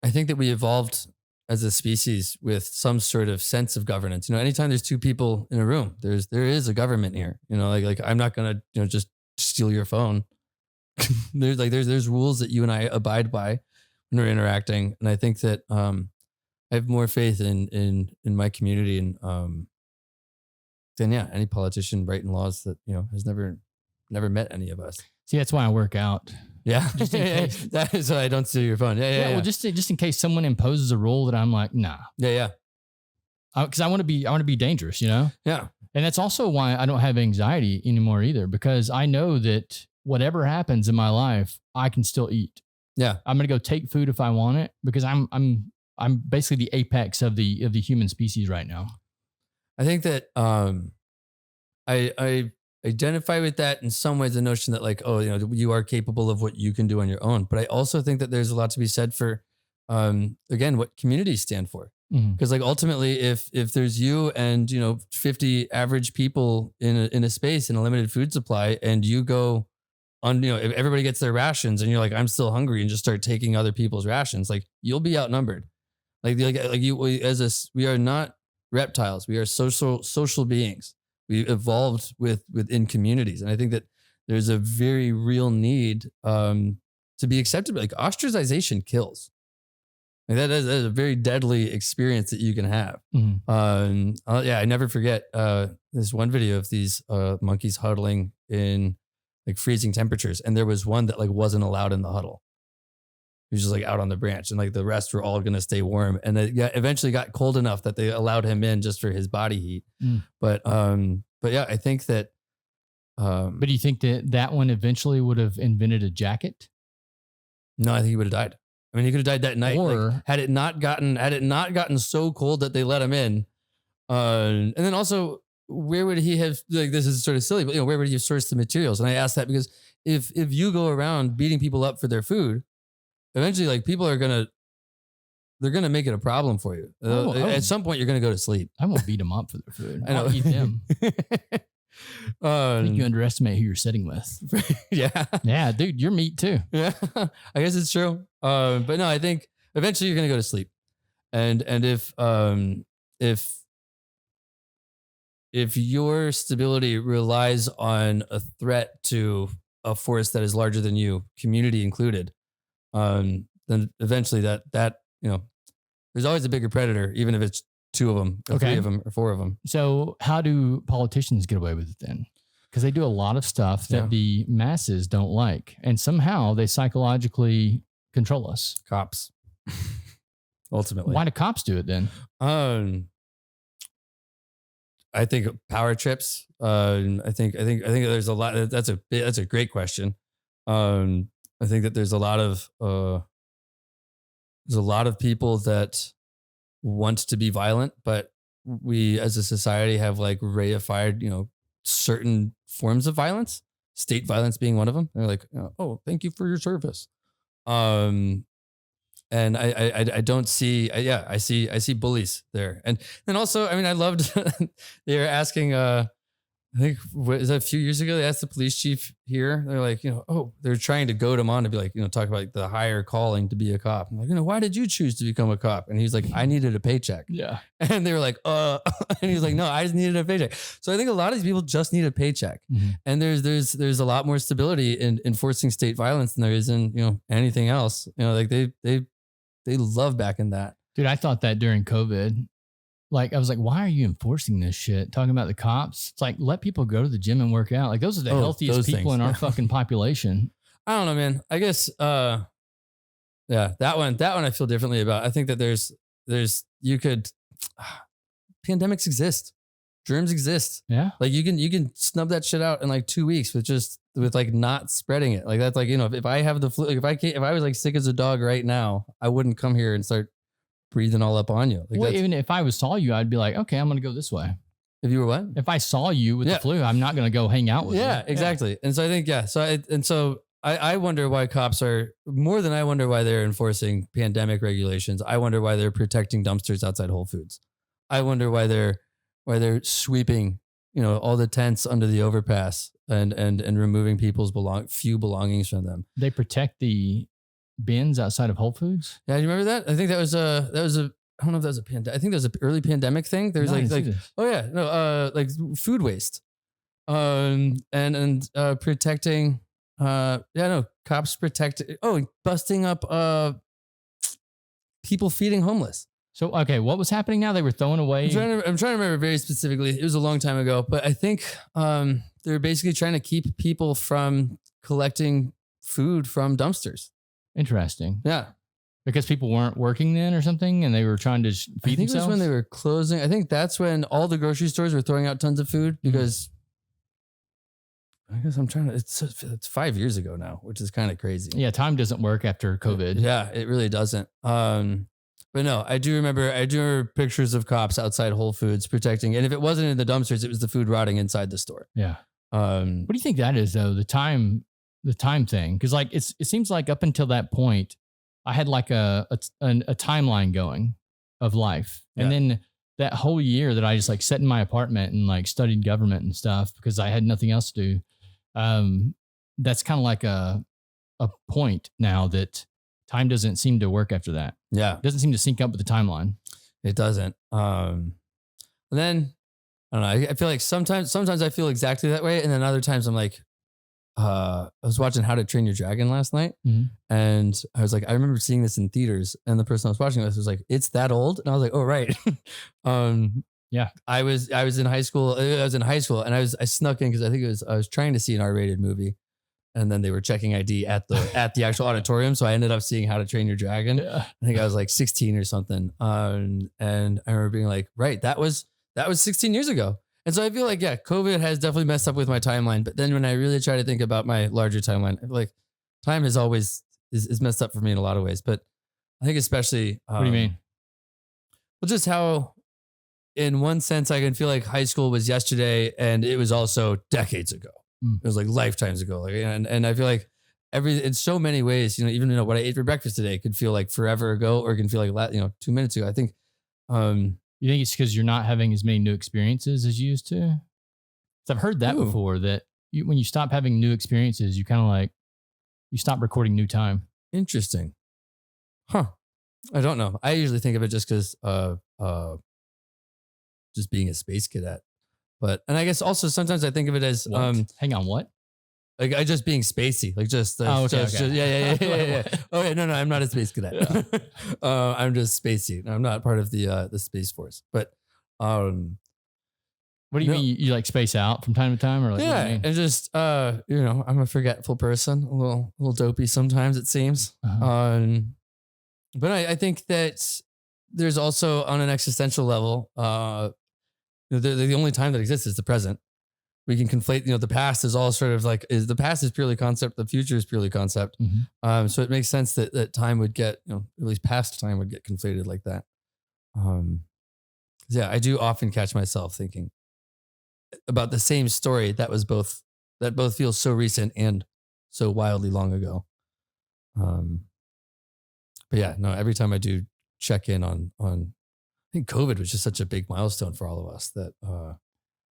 I think that we evolved as a species with some sort of sense of governance. Anytime there's two people in a room, there is a government here. Like I'm not gonna just steal your phone. there's rules that you and I abide by when we're interacting, and I think that I have more faith in my community and than any politician writing laws that has never met any of us. See, that's why I work out. Yeah. Just in case. That is why I don't steal your phone. Yeah. Well, just in case someone imposes a rule that I'm like, nah. Yeah. Because I want to be dangerous, Yeah. And that's also why I don't have anxiety anymore either, because I know that whatever happens in my life, I can still eat. Yeah. I'm going to go take food if I want it because I'm basically the apex of the human species right now. I think that I identify with that in some ways, the notion that like, oh, you are capable of what you can do on your own. But I also think that there's a lot to be said for, again, what communities stand for. Because like ultimately, if there's you and 50 average people in a space in a limited food supply, and you go on, if everybody gets their rations and you're like, I'm still hungry, and just start taking other people's rations, like you'll be outnumbered. We are not reptiles. We are social beings. We evolved within communities, and I think that there's a very real need to be accepted. Like ostracization kills. Like that is a very deadly experience that you can have. I never forget this one video of these monkeys huddling in like freezing temperatures, and there was one that like wasn't allowed in the huddle. He was just like out on the branch, and like the rest were all going to stay warm. And it eventually got cold enough that they allowed him in just for his body heat. But yeah, I think that. But do you think that one eventually would have invented a jacket? No, I think he would have died. I mean, he could have died that night. Or like, had it not gotten so cold that they let him in. And then also, where would he have, like, this is sort of silly, but where would he have sourced the materials? And I asked that because if you go around beating people up for their food, eventually, like, people are they're gonna make it a problem for you. At some point, you're gonna go to sleep. I won't beat them up for their food. I know. I'll eat them. I think you underestimate who you're sitting with. Yeah, dude, you're meat too. Yeah, I guess it's true. But no, I think eventually you're gonna go to sleep, and if your stability relies on a threat to a force that is larger than you, community included, then eventually that there's always a bigger predator, even if it's two of them, or three of them, or four of them. So how do politicians get away with it then? Because they do a lot of stuff that the masses don't like, and somehow they psychologically control us. Cops, ultimately. Why do cops do it then? I think power trips. I think there's a lot. That's a great question. I think that there's a lot of people that want to be violent, but we as a society have like reified, certain forms of violence, state violence being one of them. They're like, oh, thank you for your service. And I don't see, I see bullies there. And then also, I mean, I loved, they were asking, I think, was that a few years ago? They asked the police chief here. They're like, they're trying to goad him on to be like, talk about the higher calling to be a cop. I'm like, why did you choose to become a cop? And he's like, I needed a paycheck. Yeah. And they were like, and he was like, no, I just needed a paycheck. So I think a lot of these people just need a paycheck. And there's a lot more stability in enforcing state violence than there is in, anything else. Like they love back in that. Dude, I thought that during COVID. Like, I was like, why are you enforcing this shit? Talking about the cops. It's like, let people go to the gym and work out. Like, those are the healthiest people in our fucking population. I don't know, man. I guess, that one I feel differently about. I think that pandemics exist. Germs exist. Yeah. Like you can snub that shit out in like 2 weeks with like not spreading it. Like that's like, if I have the flu, like if I was like sick as a dog right now, I wouldn't come here and start breathing all up on you. Like well, even if I saw you, I'd be like, okay, I'm going to go this way. If you were what? If I saw you with the flu, I'm not going to go hang out with you. Yeah, exactly. Yeah. And so I think, I wonder why cops are, more than I wonder why they're enforcing pandemic regulations. I wonder why they're protecting dumpsters outside Whole Foods. I wonder why they're sweeping, all the tents under the overpass and removing people's few belongings from them. They protect the bins outside of Whole Foods. Yeah, you remember that? I think that was a I don't know if that was a pandemic. I think that was an early pandemic thing. There's like food waste, and protecting. Cops protect. Busting up people feeding homeless. So okay, what was happening now? They were throwing away. I'm trying to remember very specifically. It was a long time ago, but I think they were basically trying to keep people from collecting food from dumpsters. Interesting. Yeah. Because people weren't working then or something and they were trying to feed themselves? I think it was when they were closing. I think that's when all the grocery stores were throwing out tons of food because I guess it's 5 years ago now, which is kind of crazy. Yeah. Time doesn't work after COVID. Yeah, it really doesn't. But But no, I do remember pictures of cops outside Whole Foods protecting. And if it wasn't in the dumpsters, it was the food rotting inside the store. Yeah. Um, What do you think that is though? The time thing. Cause like it seems like up until that point, I had like a timeline going of life. And then that whole year that I just like sat in my apartment and like studied government and stuff because I had nothing else to do. That's kind of like a point now that time doesn't seem to work after that. yeah, It doesn't seem to sync up with the timeline. it doesn't. And then I don't know. I feel like sometimes I feel exactly that way. And then other times I'm like, I was watching How to Train Your Dragon last night, and I was like, I remember seeing this in theaters, and the person I was watching this was like, "It's that old," and I was like, "Oh, right." Yeah, I was in high school. I was in high school, and I snuck in because I was trying to see an R-rated movie, and then they were checking ID at the actual auditorium, so I ended up seeing How to Train Your Dragon. Yeah. I think I was like 16 or something, and I remember being like, "Right, that was 16 years ago." And so I feel like, yeah, COVID has definitely messed up with my timeline. But then when I really try to think about my larger timeline, I feel like time is always is messed up for me in a lot of ways. But I think especially, what do you mean? Well, just how, in one sense, I can feel like high school was yesterday, and it was also decades ago. It was like lifetimes ago. Like, and I feel like in so many ways, even what I ate for breakfast today could feel like forever ago, or it can feel like 2 minutes ago. I think. You think it's because you're not having as many new experiences as you used to? 'Cause I've heard that before, that when you stop having new experiences, you kind of like, you stop recording new time. Interesting. Huh. I don't know. I usually think of it just because just being a space cadet. And I guess also sometimes I think of it as hang on, what? Like I just being spacey, like just yeah. Oh yeah, no, I'm not a space cadet. Yeah. I'm just spacey. I'm not part of the Space Force. But what do you mean? You like space out from time to time, or like? Yeah, and just I'm a forgetful person, a little dopey sometimes it seems. But I think that there's also on an existential level, the only time that exists is the present. We can conflate, the past is all sort of like, the past is purely concept, the future is purely concept. So it makes sense that time would get, at least past time would get conflated like that. Yeah, I do often catch myself thinking about the same story that both feels so recent and so wildly long ago. But yeah, no, every time I do check in on, I think COVID was just such a big milestone for all of us that,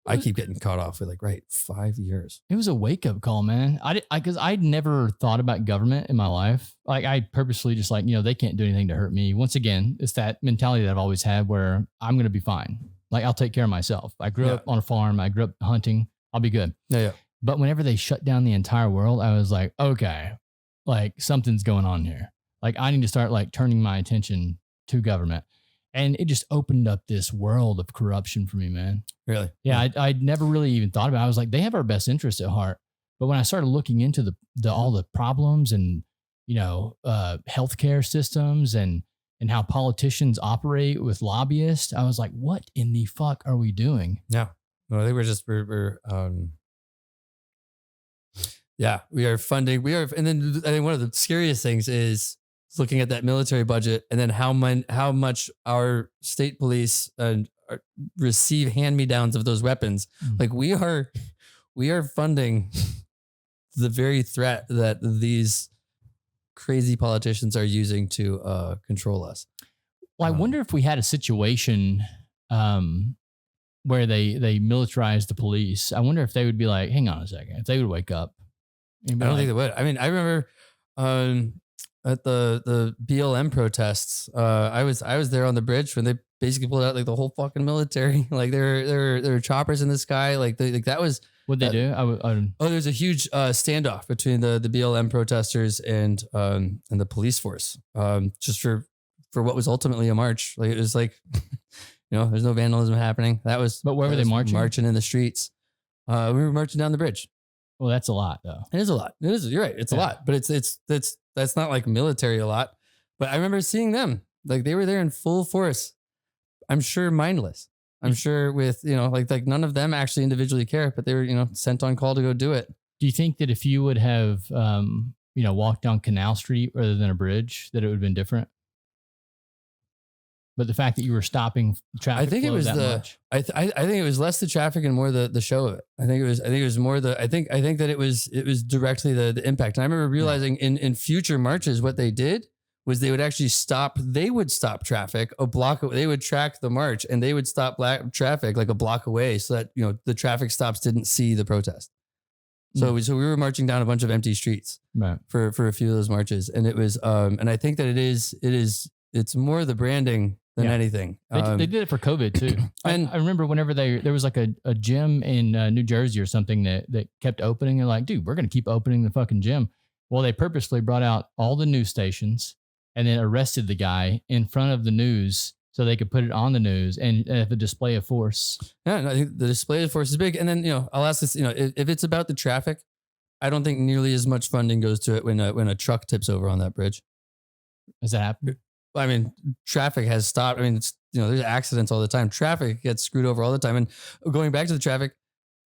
I keep getting caught off with 5 years. It was a wake up call, man. Because I'd never thought about government in my life. Like I purposely just they can't do anything to hurt me. Once again, it's that mentality that I've always had where I'm going to be fine. Like I'll take care of myself. I grew up on a farm. I grew up hunting. I'll be good. Yeah. But whenever they shut down the entire world, I was like, okay, like something's going on here. Like I need to start turning my attention to government. And it just opened up this world of corruption for me, man. Really? Yeah. I'd never really even thought about it. I was like, they have our best interests at heart. But when I started looking into all the problems and, healthcare systems and how politicians operate with lobbyists, I was like, what in the fuck are we doing? Yeah. No, I think we are funding. And then I think one of the scariest things is looking at that military budget and then how much our state police receive hand-me-downs of those weapons. Like we are funding the very threat that these crazy politicians are using to control us. Well, I wonder if we had a situation where they militarized the police. I wonder if they would be like, hang on a second, if they would wake up. I don't think they would. I mean, I remember at the BLM protests, I was there on the bridge when they basically pulled out the whole fucking military. There were choppers in the sky. That was what they do. There's a huge standoff between the BLM protesters and the police force. Just for what was ultimately a march. It was there's no vandalism happening. But where were they marching? Marching in the streets. We were marching down the bridge. Well, that's a lot though. It is a lot. It is. You're right. It's a lot, but that's not military a lot. But I remember seeing them, they were there in full force. I'm sure mindless. I'm sure with, none of them actually individually care, but they were, sent on call to go do it. Do you think that if you would have, walked down Canal Street rather than a bridge, that it would have been different? But the fact that you were stopping traffic, I think it was much. I think it was less the traffic and more the show of it. I think it was more I think that it was directly the impact. And I remember realizing in future marches, what they did was they would actually stop traffic a block. They would track the march and they would stop traffic like a block away so that, the traffic stops didn't see the protest. So we were marching down a bunch of empty streets for a few of those marches. And it was, and I think that it's more the branding than anything. They did it for COVID too. And I remember whenever there was like a gym in New Jersey or something that kept opening. They're like, dude, we're going to keep opening the fucking gym. Well, they purposely brought out all the news stations and then arrested the guy in front of the news so they could put it on the news and have a display of force. Yeah, I think the display of force is big. And then, I'll ask this, if it's about the traffic, I don't think nearly as much funding goes to it when a truck tips over on that bridge. Has that happened? I mean, traffic has stopped. I mean, it's, there's accidents all the time. Traffic gets screwed over all the time. And going back to the traffic,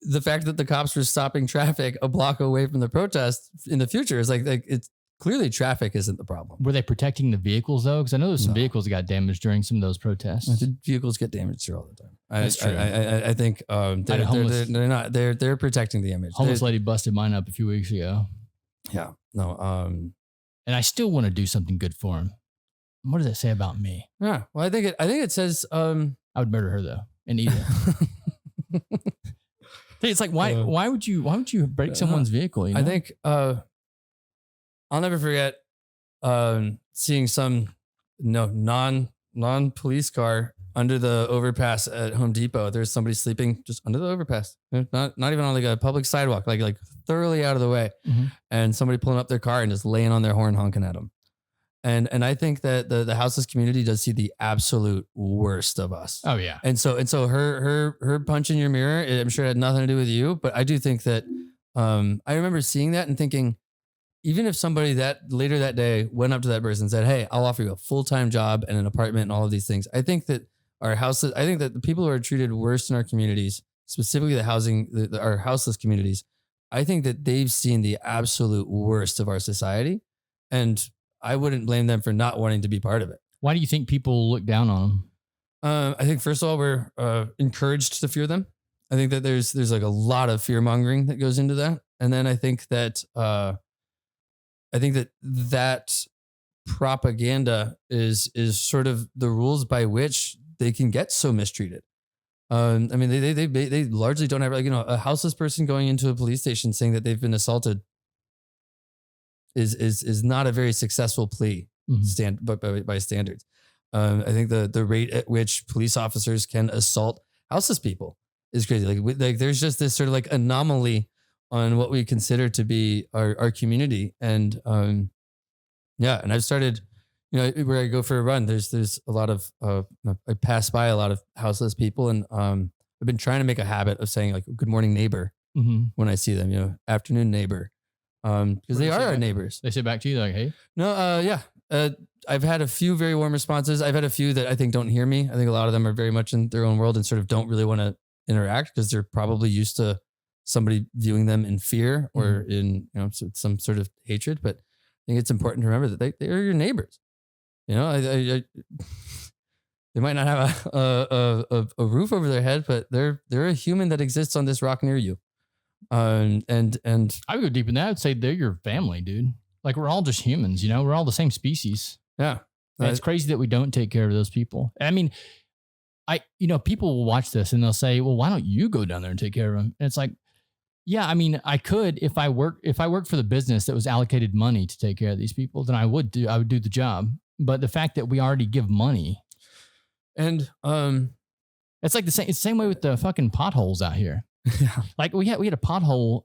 the fact that the cops were stopping traffic a block away from the protest in the future is like it's clearly traffic isn't the problem. Were they protecting the vehicles though? Because I know there's some vehicles that got damaged during some of those protests. Vehicles get damaged here all the time. That's true. I think they're not. They're protecting the image. Homeless lady busted mine up a few weeks ago. Yeah. No. And I still want to do something good for him. What does that say about me? Yeah. Well, I think it says. I would murder her though and eat her. It's like why would you break someone's vehicle? I think I'll never forget seeing some non-police car under the overpass at Home Depot. There's somebody sleeping just under the overpass, not even on like a public sidewalk, like thoroughly out of the way, and somebody pulling up their car and just laying on their horn honking at them. And I think that the houseless community does see the absolute worst of us. Oh yeah. And so her punch in your mirror, I'm sure it had nothing to do with you, but I do think that I remember seeing that and thinking, even if somebody that later that day went up to that person and said, "Hey, I'll offer you a full-time job and an apartment and all of these things," I think that I think that the people who are treated worst in our communities, specifically our houseless communities, I think that they've seen the absolute worst of our society, and I wouldn't blame them for not wanting to be part of it. Why do you think people look down on them? I think first of all, we're encouraged to fear them. I think that there's like a lot of fear mongering that goes into that, and then I think that that propaganda is sort of the rules by which they can get so mistreated. I mean, they largely don't have a houseless person going into a police station saying that they've been assaulted is not a very successful plea by standards. I think the rate at which police officers can assault houseless people is crazy. Like there's just this sort of like anomaly on what we consider to be our community. And and I've started, where I go for a run, there's a lot of I pass by a lot of houseless people, and I've been trying to make a habit of saying like "Good morning, neighbor" when I see them. Afternoon, neighbor. Because they are our neighbors. They say back to you like, "Hey." No, yeah. I've had a few very warm responses. I've had a few that I think don't hear me. I think a lot of them are very much in their own world and sort of don't really want to interact because they're probably used to somebody viewing them in fear or in some sort of hatred. But I think it's important to remember that they are your neighbors. They might not have a roof over their head, but they're a human that exists on this rock near you. And I would go deep in that. I would say they're your family, dude. Like we're all just humans, we're all the same species. Yeah. And it's crazy that we don't take care of those people. I mean, people will watch this and they'll say, "Well, why don't you go down there and take care of them?" And it's like, yeah, I mean, I could if I worked for the business that was allocated money to take care of these people, then I would do the job. But the fact that we already give money, and it's like it's the same way with the fucking potholes out here. Yeah. Like we had a pothole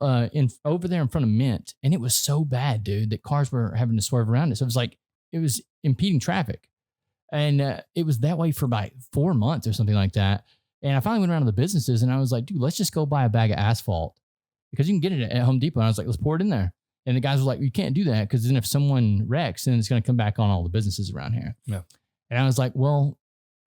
over there in front of Mint, and it was so bad, dude, that cars were having to swerve around it. So it was impeding traffic, and it was that way for about 4 months or something like that. And I finally went around to the businesses, and I was like, "Dude, let's just go buy a bag of asphalt because you can get it at Home Depot." And I was like, "Let's pour it in there." And the guys were like, "You can't do that because then if someone wrecks, then it's going to come back on all the businesses around here." Yeah. And I was like, "Well,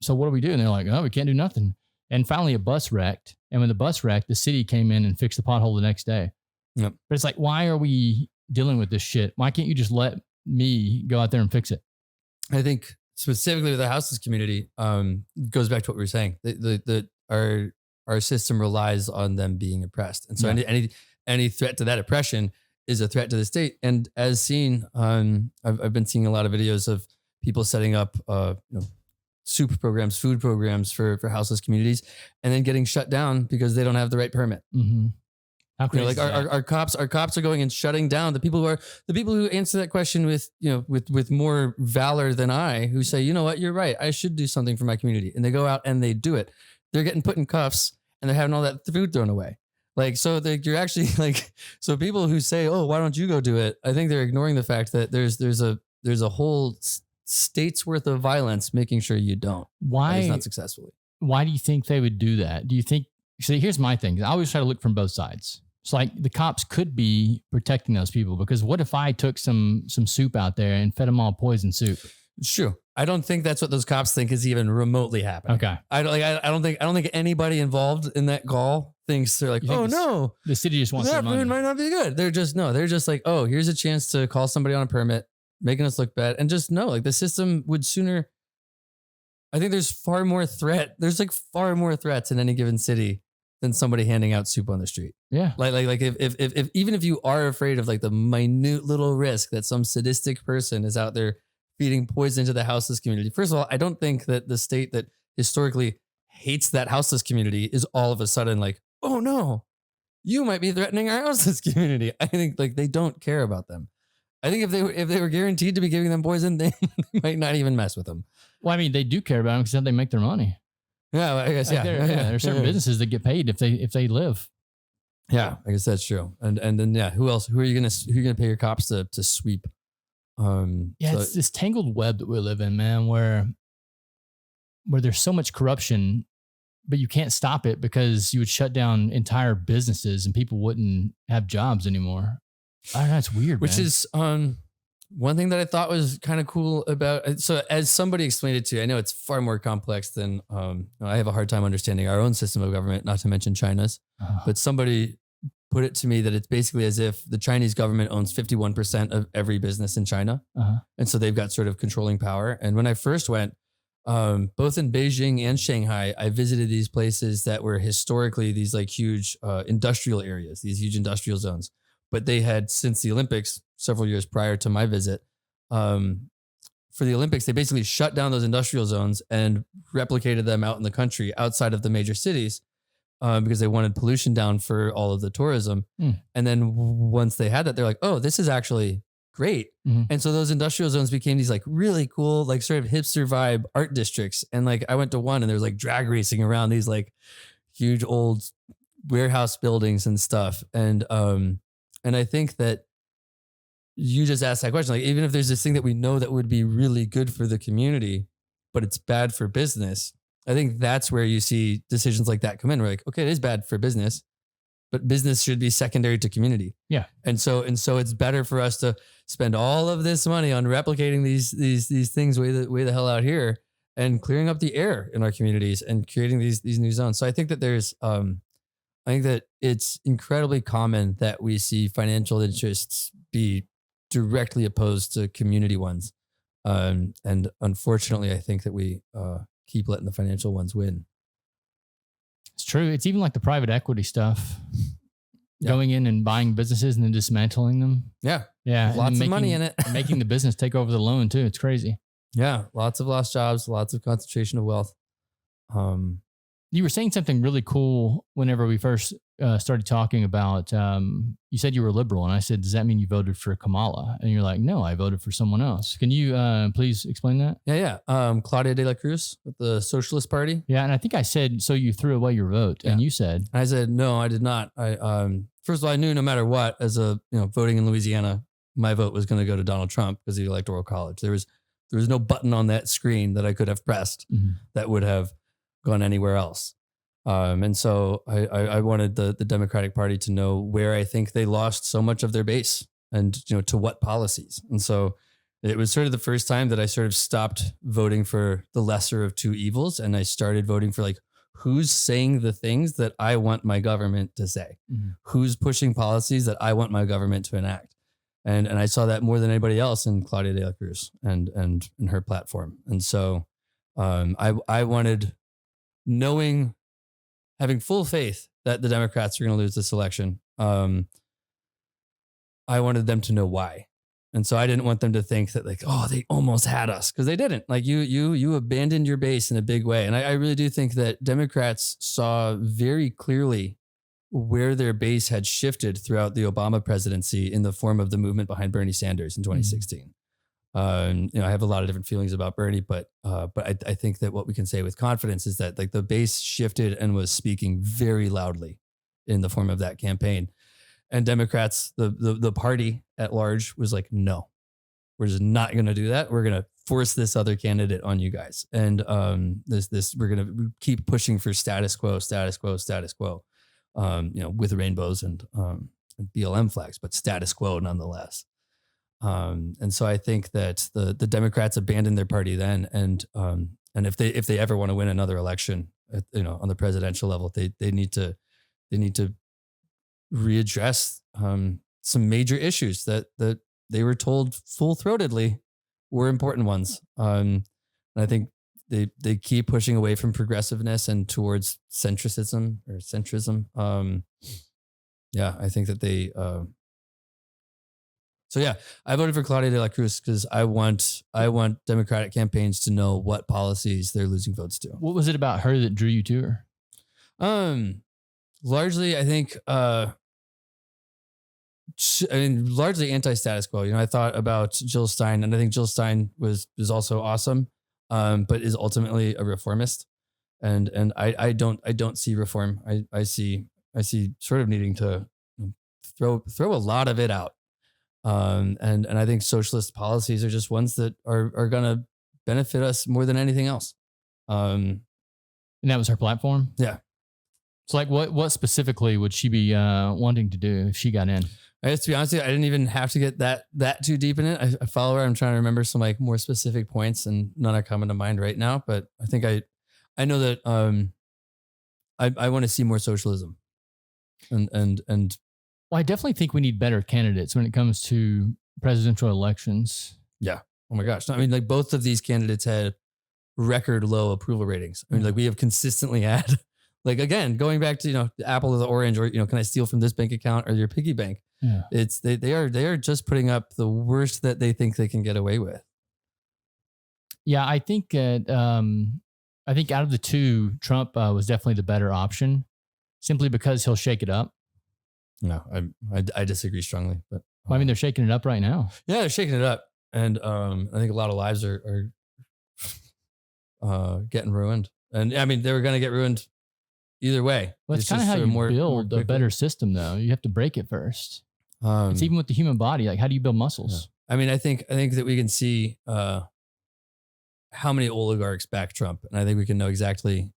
so what do we do?" And they're like, "Oh, we can't do nothing." And finally a bus wrecked. And when the bus wrecked, the city came in and fixed the pothole the next day. Yep. But it's like, why are we dealing with this shit? Why can't you just let me go out there and fix it? I think specifically with the houseless community, goes back to what we were saying. Our system relies on them being oppressed, and so any threat to that oppression is a threat to the state. And as seen, I've been seeing a lot of videos of people setting up, soup programs, food programs for houseless communities, and then getting shut down because they don't have the right permit. Mm-hmm. How crazy is that? Our cops are going and shutting down the people who answer that question with more valor than I, who say, you know what, you're right, I should do something for my community, and they go out and they do it. They're getting put in cuffs and they're having all that food thrown away. You're actually so people who say, oh, why don't you go do it? I think they're ignoring the fact that there's a whole state's worth of violence making sure you don't. Why? It's not successfully. Why do you think they would do that? Do you think, see, here's my thing. I always try to look from both sides. It's like the cops could be protecting those people, because what if I took some soup out there and fed them all poison soup? It's true. I don't think that's what those cops think is even remotely happening. Okay. I don't think anybody involved in that call thinks they're like, oh no, the city just wants that their money. food might not be good. They're just like, oh, here's a chance to call somebody on a permit, making us look bad, and just know, like, the system would sooner. I think there's far more threat. There's like far more threats in any given city than somebody handing out soup on the street. Yeah. Like if even if you are afraid of like the minute little risk that some sadistic person is out there feeding poison to the houseless community. First of all, I don't think that the state that historically hates that houseless community is all of a sudden like, oh no, you might be threatening our houseless community. I think like they don't care about them. I think if they were guaranteed to be giving them poison, they might not even mess with them. Well, I mean, they do care about them because they make their money. Yeah, I guess, Like there are certain businesses that get paid if they live. Yeah, I guess that's true. And then who else? Who are you gonna pay your cops to sweep? It's this tangled web that we live in, man, where there's so much corruption, but you can't stop it because you would shut down entire businesses and people wouldn't have jobs anymore. I don't know, it's weird, Which man. is one thing that I thought was kind of cool about. So as somebody explained it to you, I know it's far more complex than I have a hard time understanding our own system of government, not to mention China's. But somebody put it to me that it's basically as if the Chinese government owns 51% of every business in China. And so they've got sort of controlling power. And when I first went, both in Beijing and Shanghai, I visited these places that were historically these like huge industrial areas, these huge industrial zones. But they had, since the Olympics, several years prior to my visit, for the Olympics, they basically shut down those industrial zones and replicated them out in the country outside of the major cities because they wanted pollution down for all of the tourism. And then once they had that, they're like, oh, this is actually great. And so those industrial zones became these like really cool, like sort of hipster vibe art districts. And like I went to one and there was like drag racing around these like huge old warehouse buildings and stuff. And I think that you just asked that question, like, even if there's this thing that we know that would be really good for the community, but it's bad for business, I think that's where you see decisions like that come in. We're like, okay, it is bad for business, but business should be secondary to community. Yeah. And so it's better for us to spend all of this money on replicating these things way the hell out here and clearing up the air in our communities and creating these new zones. So I think that I think that it's incredibly common that we see financial interests be directly opposed to community ones. And unfortunately, I think that we keep letting the financial ones win. It's true. It's even like the private equity stuff, going in and buying businesses and then dismantling them. Yeah. Yeah. Lots of money in it. Making the business take over the loan too. It's crazy. Yeah. Lots of lost jobs, lots of concentration of wealth. You were saying something really cool whenever we first started talking about, you said you were liberal, and I said, does that mean you voted for Kamala? And you're like, no, I voted for someone else. Can you please explain that? Yeah. Claudia de la Cruz with the Socialist Party. Yeah. And I think I said, so you threw away your vote, and you said, I said, no, I did not. First of all, I knew no matter what, as voting in Louisiana, my vote was going to go to Donald Trump because of the Electoral College. There was no button on that screen that I could have pressed that would have gone anywhere else. And so I wanted the Democratic Party to know where I think they lost so much of their base and, to what policies. And so it was sort of the first time that I sort of stopped voting for the lesser of two evils. And I started voting for like, who's saying the things that I want my government to say, who's pushing policies that I want my government to enact. And I saw that more than anybody else in Claudia de la Cruz and in her platform. And so I wanted, having full faith that the Democrats are going to lose this election, I wanted them to know why. And so I didn't want them to think that like, oh, they almost had us, because they didn't. Like you abandoned your base in a big way. And I really do think that Democrats saw very clearly where their base had shifted throughout the Obama presidency in the form of the movement behind Bernie Sanders in 2016. I have a lot of different feelings about Bernie, but I think that what we can say with confidence is that like the base shifted and was speaking very loudly in the form of that campaign. And Democrats, the party at large was like, no, we're just not going to do that. We're going to force this other candidate on you guys. And we're going to keep pushing for status quo, with rainbows and BLM flags, but status quo nonetheless. And so I think that the Democrats abandoned their party then. And if they ever want to win another election, on the presidential level, they need to readdress some major issues that they were told full-throatedly were important ones. And I think they keep pushing away from progressiveness and towards centrism. I think that they. So yeah, I voted for Claudia de la Cruz because I want Democratic campaigns to know what policies they're losing votes to. What was it about her that drew you to her? Largely, I think, largely anti-status quo. I thought about Jill Stein, and I think Jill Stein is also awesome, but is ultimately a reformist. And I don't see reform. I see sort of needing to throw a lot of it out. And I think socialist policies are just ones that are going to benefit us more than anything else. And that was her platform? Yeah. So like what specifically would she be wanting to do if she got in? To be honest with you, I didn't even have to get that too deep in it. I follow her. I'm trying to remember some like more specific points, and none are coming to mind right now. But I think I know that I want to see more socialism, and well, I definitely think we need better candidates when it comes to presidential elections. Yeah. Oh my gosh. I mean, like both of these candidates had record low approval ratings. I mean, like we have consistently had, like, again, going back to, the apple or the orange, or, can I steal from this bank account or your piggy bank? Yeah. It's they are just putting up the worst that they think they can get away with. Yeah. I think out of the two, Trump was definitely the better option simply because he'll shake it up. No, I disagree strongly, but I mean, they're shaking it up right now. Yeah, they're shaking it up. And I think a lot of lives are getting ruined. And I mean, they were going to get ruined either way. Well, it's kind of how you build a better system, though. You have to break it first. It's even with the human body. Like, how do you build muscles? Yeah. I mean, I think that we can see how many oligarchs back Trump. And I think we can know exactly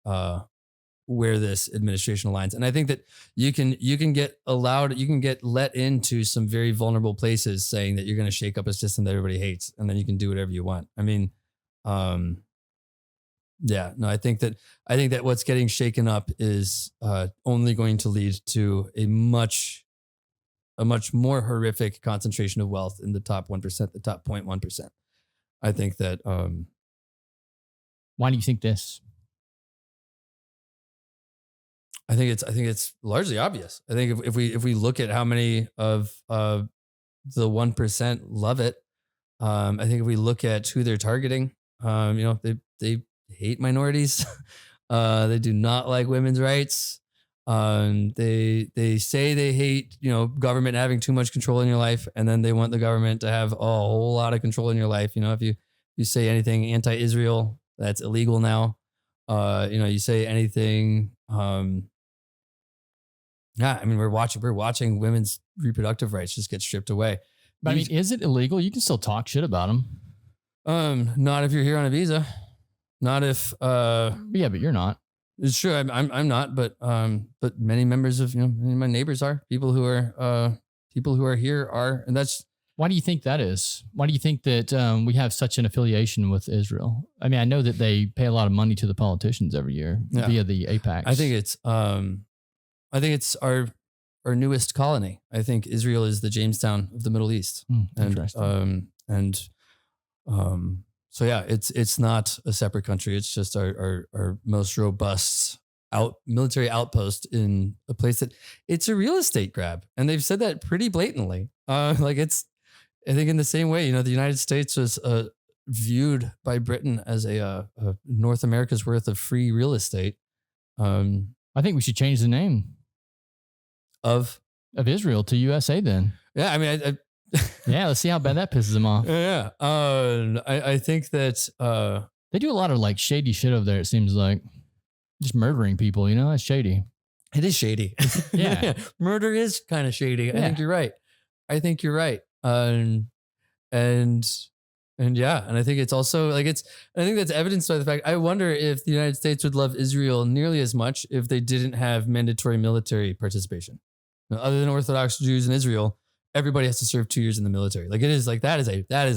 where this administration aligns. And I think that you can get let into some very vulnerable places saying that you're going to shake up a system that everybody hates, and then you can do whatever you want. I mean, I think that what's getting shaken up is only going to lead to a much more horrific concentration of wealth in the top 1%, the top 0.1%. I think that, why do you think this? I think it's largely obvious. I think if we look at how many of the 1% love it, I think if we look at who they're targeting, they hate minorities. They do not like women's rights. They say they hate, government having too much control in your life, and then they want the government to have a whole lot of control in your life. If you say anything anti-Israel, that's illegal now. You say anything. Yeah, I mean, we're watching women's reproductive rights just get stripped away. But I mean, is it illegal? You can still talk shit about them. Not if you're here on a visa. Not if. Yeah, but you're not. It's true. I'm not. But many members of many of my neighbors are. People who are here are, and that's. Why do you think that is? Why do you think that we have such an affiliation with Israel? I mean, I know that they pay a lot of money to the politicians every year via the APACs. I think it's our our newest colony. I think Israel is the Jamestown of the Middle East. Interesting. So yeah, it's not a separate country. It's just our most robust military outpost in a place that it's a real estate grab. And they've said that pretty blatantly. I think in the same way, the United States was viewed by Britain as a North America's worth of free real estate. I think we should change the name of Israel to USA then. Yeah. I mean, yeah, let's see how bad that pisses them off. Yeah. I think that they do a lot of like shady shit over there, it seems like. Just murdering people, that's shady. It is shady. Yeah. Murder is kind of shady. Yeah. I think you're right. And yeah, and I think it's also I think that's evidenced by the fact, I wonder if the United States would love Israel nearly as much if they didn't have mandatory military participation. Now, other than Orthodox Jews in Israel, everybody has to serve 2 years in the military. Like it is like, that is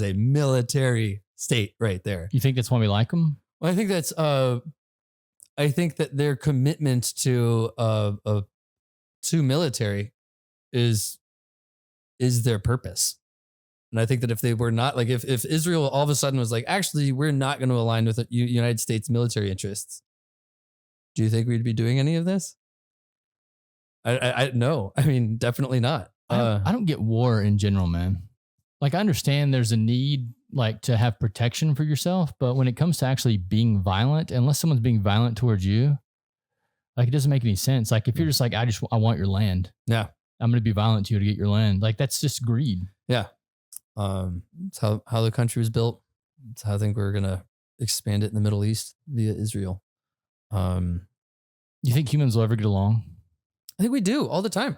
a military state right there. You think that's why we like them? Well, I think that their commitment to military is their purpose. And I think that if they were not, like if Israel all of a sudden was like, actually, we're not going to align with the United States military interests, do you think we'd be doing any of this? I no, I mean, definitely not. I don't get war in general, man. Like I understand there's a need like to have protection for yourself, but when it comes to actually being violent, unless someone's being violent towards you, like it doesn't make any sense. Like if you're just like, I want your land. Yeah. I'm going to be violent to you to get your land. Like that's just greed. Yeah. It's how the country was built. It's how I think we're going to expand it in the Middle East via Israel. You think humans will ever get along? I think we do all the time.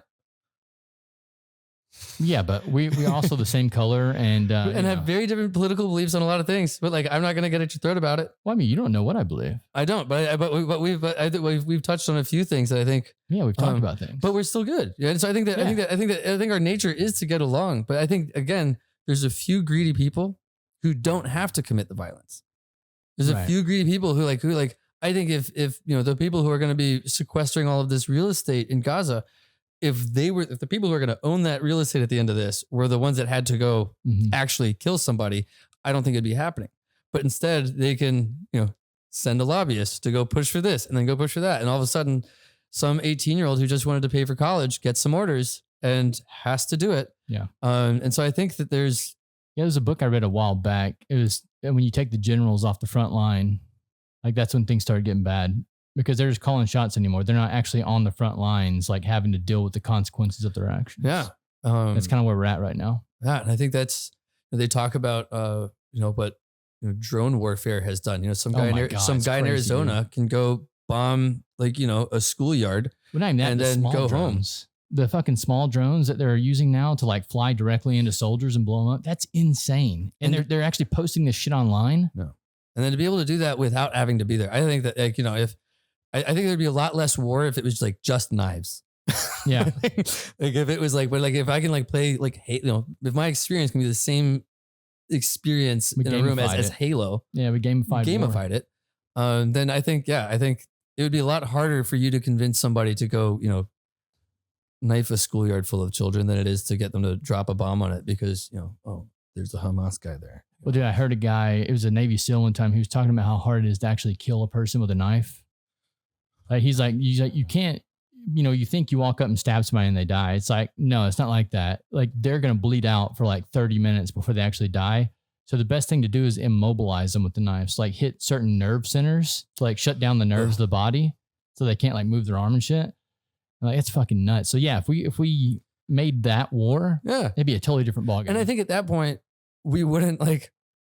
Yeah, but we are also the same color and have very different political beliefs on a lot of things. But like, I'm not going to get at your throat about it. Well, I mean, you don't know what I believe. I don't, but we've touched on a few things that I think. Yeah, we've talked about things, but we're still good. Yeah, and so I think our nature is to get along. But I think again, there's a few greedy people who don't have to commit the violence. There's a few greedy people who like. I think if the people who are going to be sequestering all of this real estate in Gaza, if the people who are going to own that real estate at the end of this were the ones that had to go actually kill somebody, I don't think it'd be happening. But instead they can, send a lobbyist to go push for this and then go push for that. And all of a sudden some 18-year-old who just wanted to pay for college gets some orders and has to do it. Yeah. And so I think that there's a book I read a while back. It was when you take the generals off the front line, like that's when things started getting bad. Because they're just calling shots anymore. They're not actually on the front lines, like having to deal with the consequences of their actions. Yeah. That's kind of where we're at right now. Yeah. And I think they talk about, what drone warfare has done. Some guy in Arizona can go bomb a schoolyard and then go drones. Home. The fucking small drones that they're using now to like fly directly into soldiers and blow them up. That's insane. And they're actually posting this shit online. No. And then to be able to do that without having to be there. I think that if I think there'd be a lot less war if it was like just knives. Yeah. Like if it was like, but like if I can like play like, if my experience can be the same experience in a room as Halo. Yeah. We gamified it. Then I think it would be a lot harder for you to convince somebody to go, knife a schoolyard full of children than it is to get them to drop a bomb on it because, there's a Hamas guy there. Well, dude, I heard a guy, it was a Navy SEAL one time. He was talking about how hard it is to actually kill a person with a knife. Like he's like, you can't, you think you walk up and stab somebody and they die. It's like, no, it's not like that. Like they're going to bleed out for like 30 minutes before they actually die. So the best thing to do is immobilize them with the knives, like hit certain nerve centers to like shut down the nerves of the body so they can't like move their arm and shit. And like, it's fucking nuts. So yeah, if we made that war, it'd be a totally different ballgame. And I think at that point, we wouldn't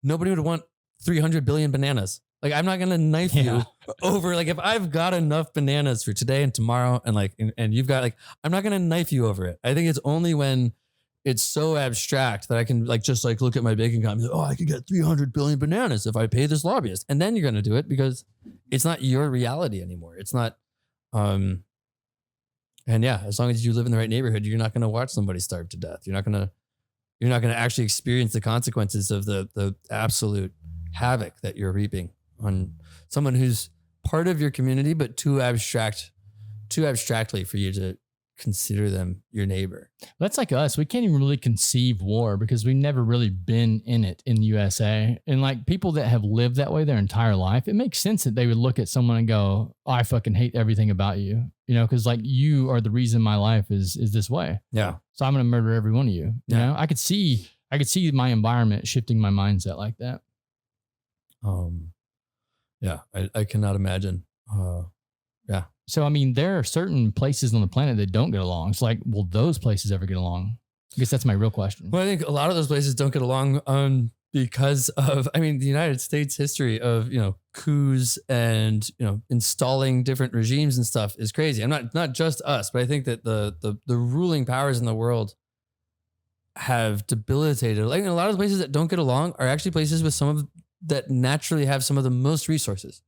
nobody would want 300 billion bananas. Like, I'm not going to knife you over, like, if I've got enough bananas for today and tomorrow and you've got I'm not going to knife you over it. I think it's only when it's so abstract that I can just look at my bank account and be like, oh, I could get 300 billion bananas if I pay this lobbyist. And then you're going to do it because it's not your reality anymore. It's not, and yeah, as long as you live in the right neighborhood, you're not going to watch somebody starve to death. You're not going to actually experience the consequences of the absolute havoc that you're reaping on someone who's part of your community, but too abstractly for you to consider them your neighbor. That's like us. We can't even really conceive war because we've never really been in it in the USA. And like people that have lived that way their entire life, it makes sense that they would look at someone and go, oh, I fucking hate everything about you. You know, because like you are the reason my life is this way. Yeah. So I'm going to murder every one of you. You know, I could see my environment shifting my mindset like that. Yeah, I cannot imagine. Yeah. So, I mean, there are certain places on the planet that don't get along. It's like, will those places ever get along? I guess that's my real question. Well, I think a lot of those places don't get along because of, I mean, the United States history of, coups and, installing different regimes and stuff is crazy. I'm not just us, but I think that the ruling powers in the world have debilitated. Like a lot of the places that don't get along are actually places with that naturally have some of the most resources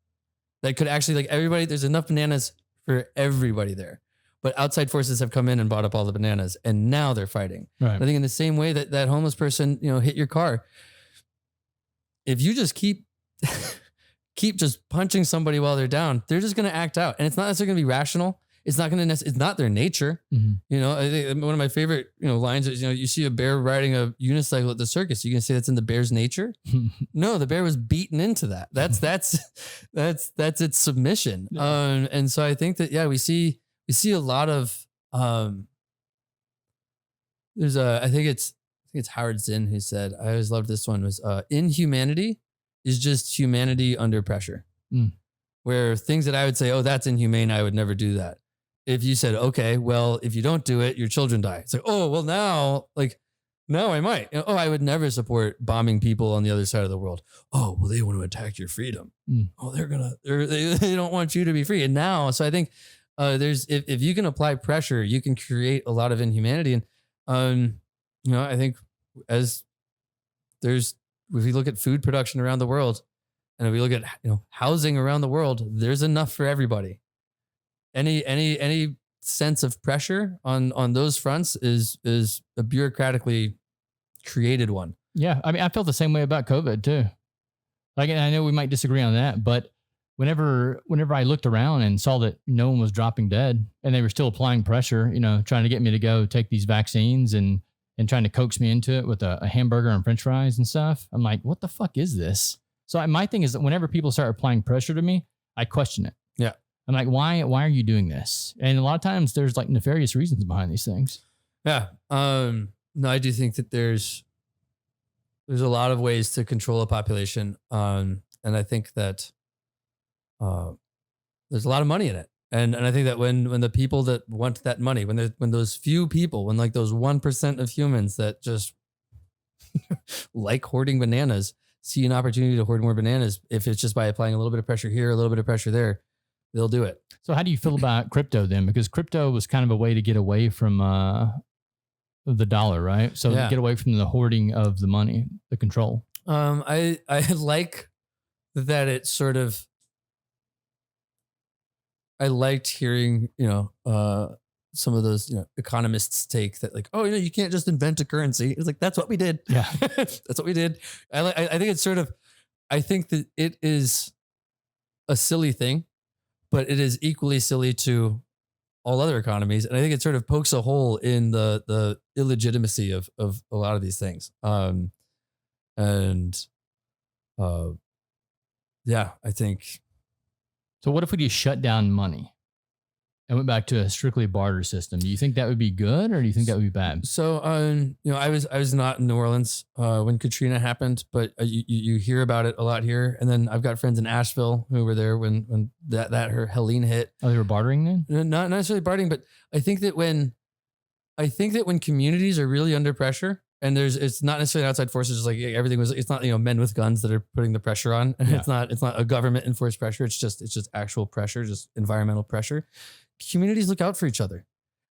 that could actually, like, everybody, there's enough bananas for everybody there, but outside forces have come in and bought up all the bananas and now they're fighting. Right. I think in the same way that homeless person, hit your car, if you just keep just punching somebody while they're down, they're just going to act out. And it's not necessarily going to be rational. It's not going to, it's not their nature. Mm-hmm. I think one of my favorite, lines is, you see a bear riding a unicycle at the circus. You can say that's in the bear's nature. No, the bear was beaten into that. That's its submission. Yeah. And so I think that, we see a lot of, I think it's Howard Zinn who said, I always loved this one, was inhumanity is just humanity under pressure. Where things that I would say, oh, that's inhumane, I would never do that. If you said, okay, well, if you don't do it, your children die. It's like, oh, well, now I might. I would never support bombing people on the other side of the world. Oh, well, they want to attack your freedom. Oh, they don't want you to be free. And now, so I think if you can apply pressure, you can create a lot of inhumanity. And, I think if we look at food production around the world, and if we look at housing around the world, there's enough for everybody. Any sense of pressure on those fronts is a bureaucratically created one. Yeah, I mean, I felt the same way about COVID too. Like, and I know we might disagree on that, but whenever I looked around and saw that no one was dropping dead, and they were still applying pressure, trying to get me to go take these vaccines and trying to coax me into it with a hamburger and French fries and stuff, I'm like, what the fuck is this? So my thing is that whenever people start applying pressure to me, I question it. Yeah. I'm like, why are you doing this? And a lot of times there's like nefarious reasons behind these things. Yeah. No, I do think that there's a lot of ways to control a population. And I think that there's a lot of money in it. And I think that when the people that want that money, when those few people, when like those 1% of humans that just like hoarding bananas, see an opportunity to hoard more bananas, if it's just by applying a little bit of pressure here, a little bit of pressure there, they'll do it. So how do you feel about crypto then? Because crypto was kind of a way to get away from the dollar, right? So get away from the hoarding of the money, the control. I like that it sort of, I liked hearing, some of those, economists take that like, oh, you can't just invent a currency. It's like, that's what we did. Yeah. That's what we did. I think it's sort of, I think that it is a silly thing, but it is equally silly to all other economies. And I think it sort of pokes a hole in the illegitimacy of a lot of these things. I think. So what if we just shut down money and went back to a strictly barter system? Do you think that would be good, or do you think that would be bad? So, I was not in New Orleans when Katrina happened, but you hear about it a lot here. And then I've got friends in Asheville who were there when her Helene hit. Oh, they were bartering then? Not necessarily bartering, but I think that when communities are really under pressure, and it's not necessarily outside forces, just like everything was, it's not, men with guns that are putting the pressure on. Yeah. It's not a government enforced pressure. It's just actual pressure, just environmental pressure. Communities look out for each other.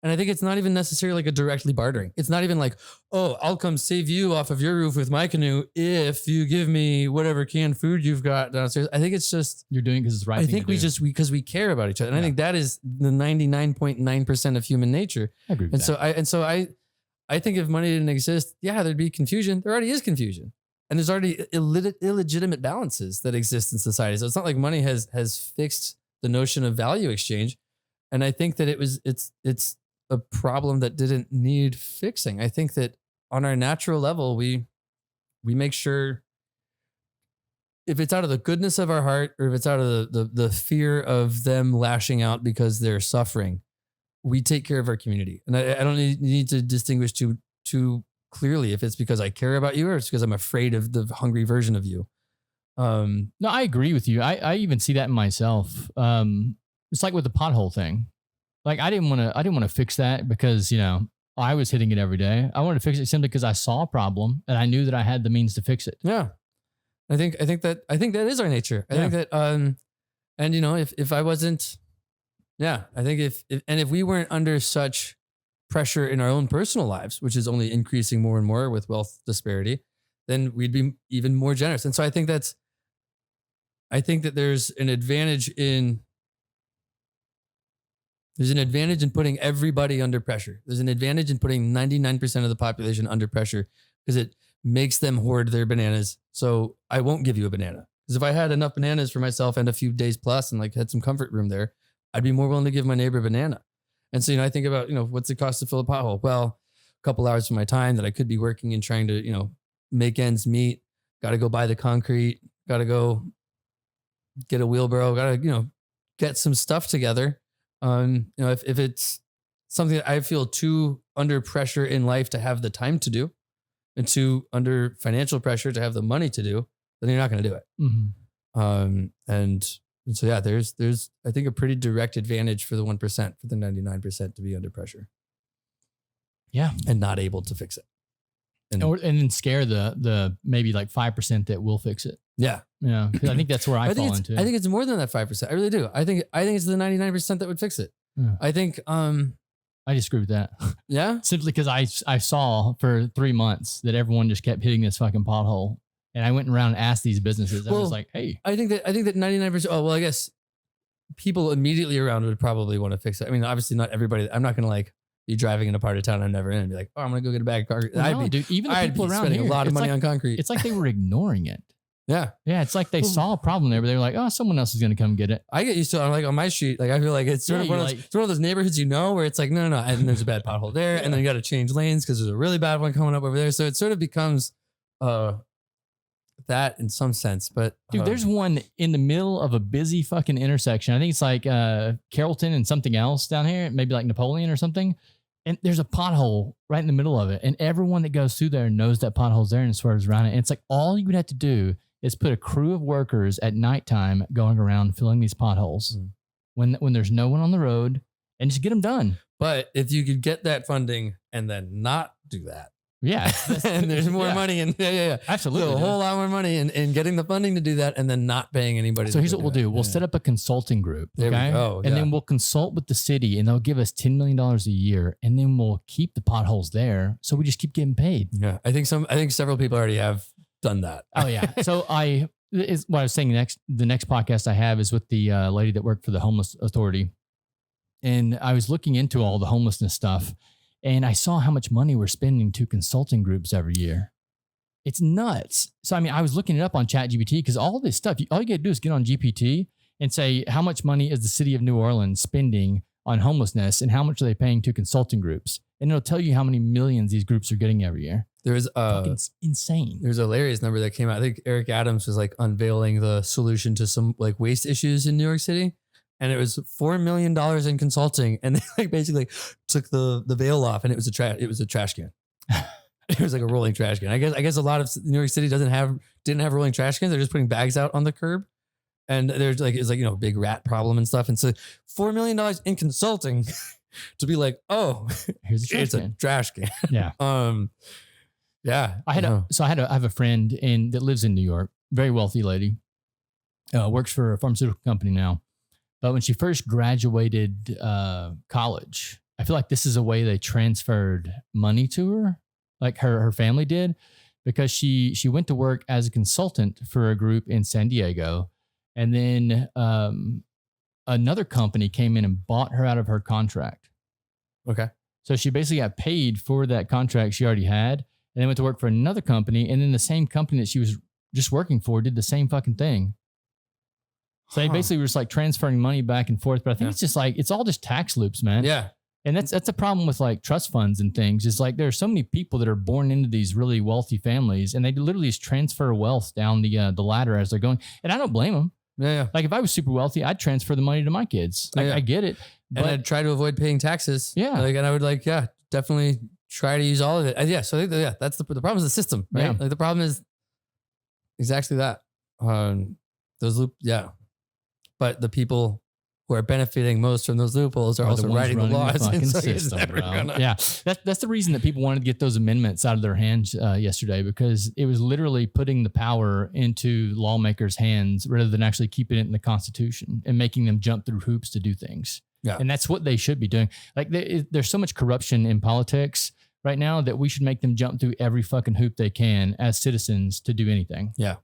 And I think it's not even necessarily like a directly bartering. It's not even like, oh, I'll come save you off of your roof with my canoe if you give me whatever canned food you've got downstairs. I think it's just, you're doing because it's right. I think because we care about each other. And I think that is the 99.9% of human nature. I agree with that. So I think if money didn't exist, there'd be confusion. There already is confusion. And there's already illegitimate balances that exist in society. So it's not like money has fixed the notion of value exchange. And I think that it's a problem that didn't need fixing. I think that on our natural level, we make sure, if it's out of the goodness of our heart or if it's out of the fear of them lashing out because they're suffering, we take care of our community. And I don't need to distinguish too clearly if it's because I care about you or it's because I'm afraid of the hungry version of you. No, I agree with you. I even see that in myself. It's like with the pothole thing. Like I didn't want to fix that because, I was hitting it every day. I wanted to fix it simply because I saw a problem and I knew that I had the means to fix it. Yeah. I think that is our nature. I think that, and if I wasn't, I think if we weren't under such pressure in our own personal lives, which is only increasing more and more with wealth disparity, then we'd be even more generous. And so I think that there's an advantage in putting everybody under pressure. There's an advantage in putting 99% of the population under pressure because it makes them hoard their bananas. So I won't give you a banana. Because if I had enough bananas for myself and a few days plus and like had some comfort room there, I'd be more willing to give my neighbor a banana. And so, I think about, what's the cost to fill a pothole? Well, a couple hours of my time that I could be working and trying to, make ends meet. Got to go buy the concrete. Got to go get a wheelbarrow. Got to, get some stuff together. If it's something that I feel too under pressure in life to have the time to do and too under financial pressure to have the money to do, then you're not going to do it. Mm-hmm. And so, there's, I think, a pretty direct advantage for the 1%, for the 99% to be under pressure. Yeah. And not able to fix it. And then scare the maybe like 5% that will fix it. Yeah. Yeah. Because I think that's where I fall into. I think it's more than that 5%. I really do. I think it's the 99% that would fix it. Yeah. I think, I disagree with that. Yeah. Simply because I saw for 3 months that everyone just kept hitting this fucking pothole. And I went around and asked these businesses. I was like, hey. I think that 99%. Oh, well, I guess people immediately around would probably want to fix it. I mean, obviously not everybody. I'm not going to be driving in a part of town I'm never in and be like, oh, I'm going to go get a bag of concrete. Well, even the people around spending here, a lot of money on concrete. It's like they were ignoring it. Yeah. Yeah. It's like they saw a problem there, but they were like, oh, someone else is going to come get it. I get used to it. Like on my street, like I feel like it's sort of one of those neighborhoods, where it's like, no. And there's a bad pothole there. And then you got to change lanes because there's a really bad one coming up over there. So it sort of becomes that in some sense. But dude, there's one in the middle of a busy fucking intersection. I think it's like Carrollton and something else down here, maybe like Napoleon or something. And there's a pothole right in the middle of it. And everyone that goes through there knows that pothole's there and swerves around it. And it's like all you would have to do is put a crew of workers at nighttime going around filling these potholes when there's no one on the road and just get them done. But if you could get that funding and then not do that. Yeah. And there's more money. And absolutely. So a whole lot more money in getting the funding to do that and then not paying anybody. So here's what we'll do. We'll set up a consulting group. There we go. And then we'll consult with the city and they'll give us $10 million a year. And then we'll keep the potholes there. So we just keep getting paid. Yeah. I think several people already have done that. Oh yeah. So what I was saying the next podcast I have is with the lady that worked for the Homeless Authority. And I was looking into all the homelessness stuff and I saw how much money we're spending to consulting groups every year. It's nuts. So, I mean, I was looking it up on ChatGPT because all this stuff, all you got to do is get on GPT and say, how much money is the city of New Orleans spending on homelessness and how much are they paying to consulting groups? And it'll tell you how many millions these groups are getting every year. There's insane. There's a hilarious number that came out. I think Eric Adams was like unveiling the solution to some like waste issues in New York City. And it was $4 million in consulting. And they like basically took the veil off and it was a trash can. It was like a rolling trash can. I guess a lot of New York City didn't have rolling trash cans. They're just putting bags out on the curb. And there's like, it's like, big rat problem and stuff. And so $4 million in consulting to be like, oh, here's a trash can. Yeah. Yeah. I have a friend that lives in New York, very wealthy lady, works for a pharmaceutical company now. But when she first graduated college, I feel like this is a way they transferred money to her, like her family did, because she went to work as a consultant for a group in San Diego. And then another company came in and bought her out of her contract. Okay. So she basically got paid for that contract she already had and then went to work for another company. And then the same company that she was just working for did the same fucking thing. So they basically were just like transferring money back and forth. But I think it's just like, it's all just tax loops, man. Yeah. And that's a problem with like trust funds and things. Is like there are so many people that are born into these really wealthy families, and they literally just transfer wealth down the ladder as they're going. And I don't blame them. Yeah. Like if I was super wealthy, I'd transfer the money to my kids. Like, I get it, but I'd try to avoid paying taxes. Yeah. Like, and I would definitely try to use all of it. So I think that's the problem is the system, right? Yeah. Like the problem is exactly that. Those but the people who are benefiting most from those loopholes are also writing the laws. Yeah, that's the reason that people wanted to get those amendments out of their hands yesterday, because it was literally putting the power into lawmakers' hands rather than actually keeping it in the Constitution and making them jump through hoops to do things. Yeah, and that's what they should be doing. Like there's so much corruption in politics right now that we should make them jump through every fucking hoop they can as citizens to do anything. Yeah,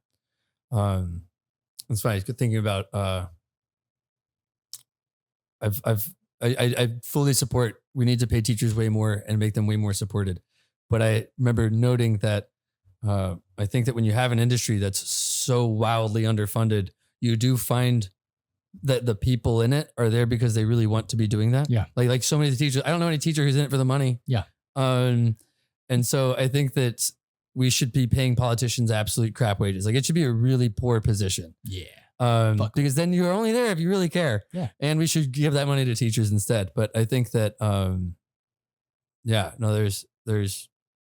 it's funny. Good thinking about. I fully support. We need to pay teachers way more and make them way more supported. But I remember noting that I think that when you have an industry that's so wildly underfunded, you do find that the people in it are there because they really want to be doing that. Yeah, like so many of the teachers. I don't know any teacher who's in it for the money. Yeah, and so I think that we should be paying politicians absolute crap wages. Like it should be a really poor position. Yeah. Because then you're only there if you really care. Yeah. And we should give that money to teachers instead. But I think that, there's.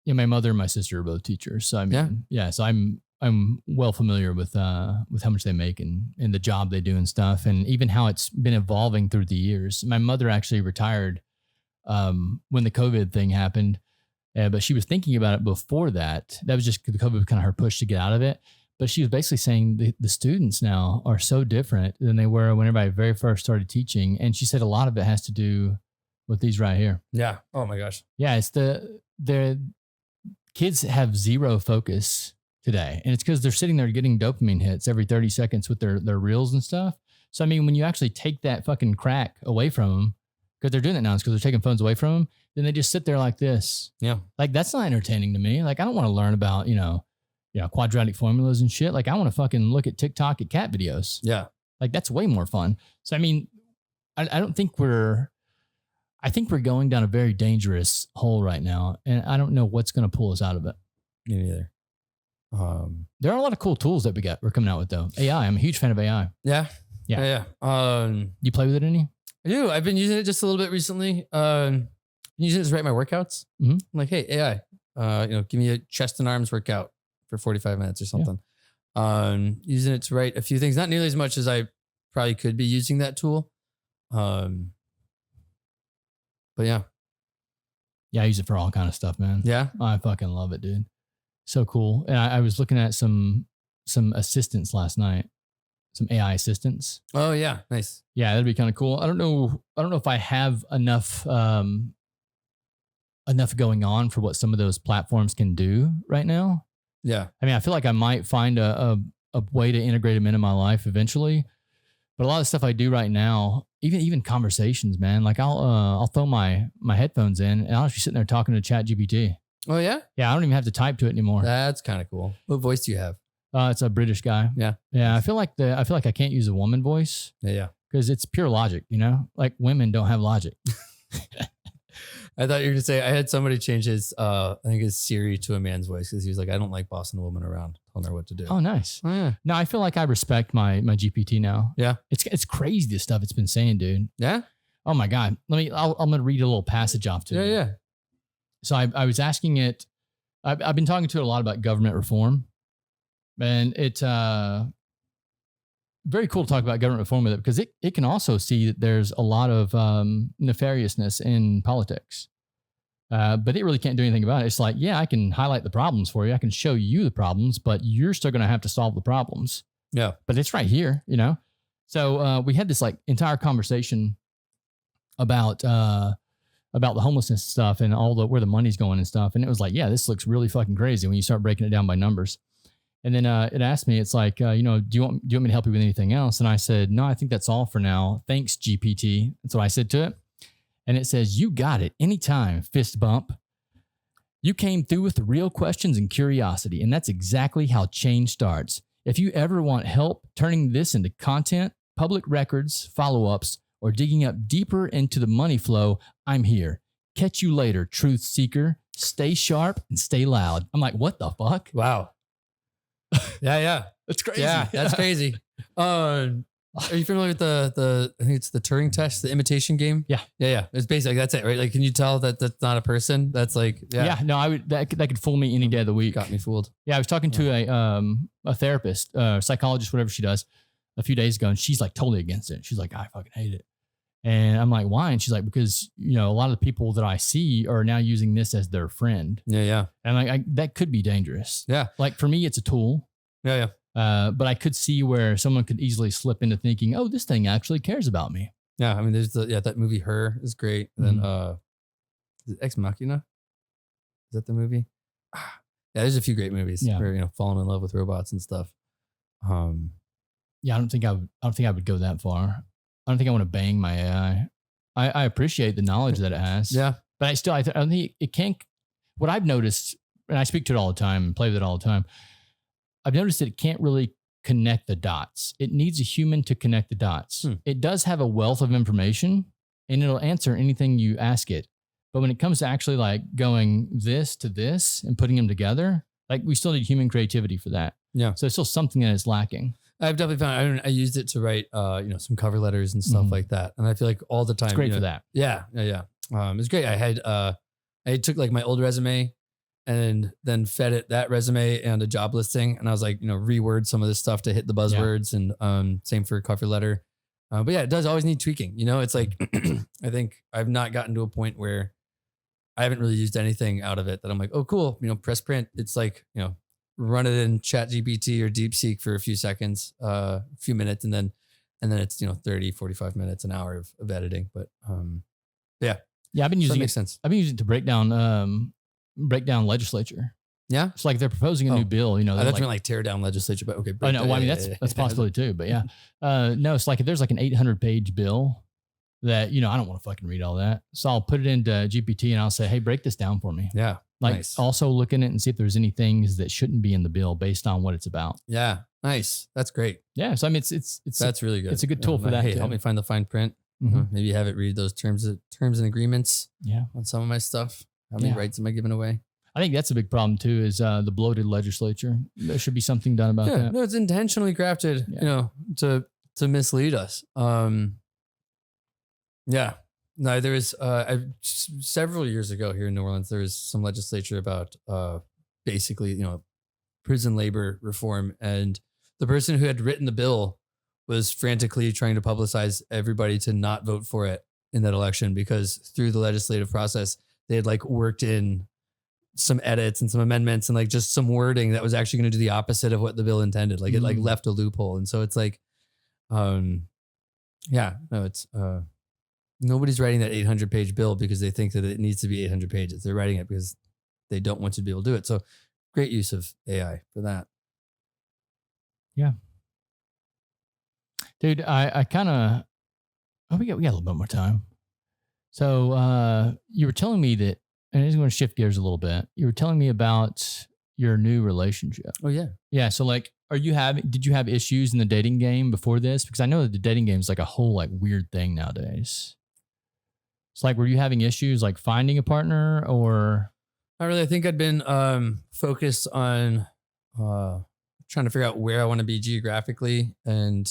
Yeah. My mother and my sister are both teachers. So I mean, so I'm well familiar with how much they make and the job they do and stuff. And even how it's been evolving through the years. My mother actually retired, when the COVID thing happened. But she was thinking about it before that. That was just the COVID was kind of her push to get out of it. But she was basically saying the students now are so different than they were whenever I very first started teaching. And she said a lot of it has to do with these right here. Yeah. Oh my gosh. Yeah. It's the kids have zero focus today. And it's because they're sitting there getting dopamine hits every 30 seconds with their reels and stuff. So, I mean, when you actually take that fucking crack away from them, because they're doing that now, it's because they're taking phones away from them, then they just sit there like this. Yeah. Like that's not entertaining to me. Like I don't want to learn about, quadratic formulas and shit. Like I want to fucking look at TikTok at cat videos. Yeah. Like that's way more fun. So, I mean, I don't think I think we're going down a very dangerous hole right now. And I don't know what's going to pull us out of it. Me neither. There are a lot of cool tools that we're coming out with though. AI. I'm a huge fan of AI. Yeah. Yeah. Yeah. You play with it any? I do. I've been using it just a little bit recently. Using it to write my workouts. Mm-hmm. I'm like, hey, AI, give me a chest and arms workout for 45 minutes or something. Yeah. Using it to write a few things, not nearly as much as I probably could be using that tool. But yeah. Yeah, I use it for all kind of stuff, man. Yeah. I fucking love it, dude. So cool. And I was looking at some assistants last night. Some AI assistants. Oh yeah. Nice. Yeah, that'd be kind of cool. I don't know if I have enough going on for what some of those platforms can do right now. Yeah. I mean, I feel like I might find a way to integrate them into my life eventually. But a lot of stuff I do right now, even conversations, man, like I'll throw my headphones in and I'll just be sitting there talking to ChatGPT. Oh yeah? Yeah, I don't even have to type to it anymore. That's kind of cool. What voice do you have? It's a British guy. Yeah. Yeah. I feel like I can't use a woman voice. Yeah. Because it's pure logic, like women don't have logic. I thought you were going to say, I had somebody change his Siri to a man's voice because he was like, I don't like bossing a woman around, telling her what to do. Oh, nice. Oh, yeah. No, I feel like I respect my GPT now. Yeah. It's crazy the stuff it's been saying, dude. Yeah. Oh my God. I'm going to read a little passage off to you. Yeah. So I was asking it, I've been talking to it a lot about government reform. And it's very cool to talk about government reform with it because it can also see that there's a lot of nefariousness in politics. But it really can't do anything about it. It's like, yeah, I can highlight the problems for you. I can show you the problems, but you're still going to have to solve the problems. Yeah. But it's right here, So we had this like entire conversation about the homelessness stuff and where the money's going and stuff. And it was like, yeah, this looks really fucking crazy when you start breaking it down by numbers. And then it asked me, it's like, do you want me to help you with anything else? And I said, no, I think that's all for now. Thanks, GPT. That's what I said to it. And it says, you got it. Anytime, fist bump. You came through with the real questions and curiosity. And that's exactly how change starts. If you ever want help turning this into content, public records, follow-ups, or digging up deeper into the money flow, I'm here. Catch you later, truth seeker. Stay sharp and stay loud. I'm like, what the fuck? Wow. Yeah. That's crazy. Yeah, that's crazy. Are you familiar with the I think it's the Turing test, the imitation game? Yeah. It's basically that's it, right? Like, can you tell that that's not a person? That's like, Yeah. No, I would that could fool me any day of the week. Got me fooled. Yeah, I was talking to a therapist, psychologist, whatever she does, a few days ago, and she's like totally against it. She's like, I fucking hate it. And I'm like, why? And she's like, because, you know, a lot of the people that I see are now using this as their friend. Yeah. And like, that could be dangerous. Yeah. Like for me, it's a tool. Yeah. But I could see where someone could easily slip into thinking, oh, this thing actually cares about me. Yeah. I mean, there's that movie Her is great. And then is it Ex Machina? Is that the movie? Yeah, there's a few great movies where, you know, falling in love with robots and stuff. Yeah, I don't think I would go that far. I don't think I want to bang my AI. I appreciate the knowledge that it has. Yeah. But I don't think it can't. What I've noticed, and I speak to it all the time and play with it all the time, I've noticed that it can't really connect the dots. It needs a human to connect the dots. It does have a wealth of information and it'll answer anything you ask it. But when it comes to actually like going this to this and putting them together, like we still need human creativity for that. Yeah. So it's still something that is lacking. I've definitely found I used it to write you know, some cover letters and stuff like that. And I feel like all the time It's great for that. Yeah. It's great. I took like my old resume and then fed it that resume and a job listing. And I was like, you know, reword some of this stuff to hit the buzzwords and same for a cover letter. But yeah, it does always need tweaking. You know, it's like, I think I've not gotten to a point where I haven't really used anything out of it that I'm like, oh, cool. You know, press print. It's like, you know, run it in ChatGPT or DeepSeek for a few seconds, a few minutes, and then it's, you know, 30, 45 minutes, an hour of editing. But yeah. I've been using makes sense. I've been using it to break down legislature. Yeah. It's like they're proposing a new bill, you know. That's like tear down legislature, but okay. I know. Well, I mean, that's possibility too, but yeah. No, it's like if there's like an 800-page bill that, you know, I don't want to fucking read all that. So I'll put it into GPT and I'll say, hey, break this down for me. Yeah. Like nice. Also look in it and see if there's any things that shouldn't be in the bill based on what it's about. Yeah. Nice. That's great. Yeah. So I mean, it's that's really good. It's a good tool for that. Hey, help me find the fine print. Maybe have it read those terms and agreements. Yeah. On some of my stuff. How many rights am I giving away? I think that's a big problem too, is the bloated legislature. There should be something done about that. No, it's intentionally crafted, you know, to mislead us. Yeah. No, there was several years ago here in New Orleans, there was some legislature about basically, you know, prison labor reform. And the person who had written the bill was frantically trying to publicize everybody to not vote for it in that election, because through the legislative process, they had like worked in some edits and some amendments and like just some wording that was actually going to do the opposite of what the bill intended. Like it like left a loophole. And so it's like, it's nobody's writing that 800-page bill because they think that it needs to be 800 pages. They're writing it because they don't want to be able to do it. So great use of AI for that. Yeah. Dude, I kind of, we got a little bit more time. So you were telling me that, and I'm going to shift gears a little bit. You were telling me about your new relationship. Oh yeah. Yeah. So like, did you have issues in the dating game before this? Because I know that the dating game is like a whole like weird thing nowadays. It's like, were you having issues like finding a partner or? Not really. I think I'd been focused on trying to figure out where I want to be geographically and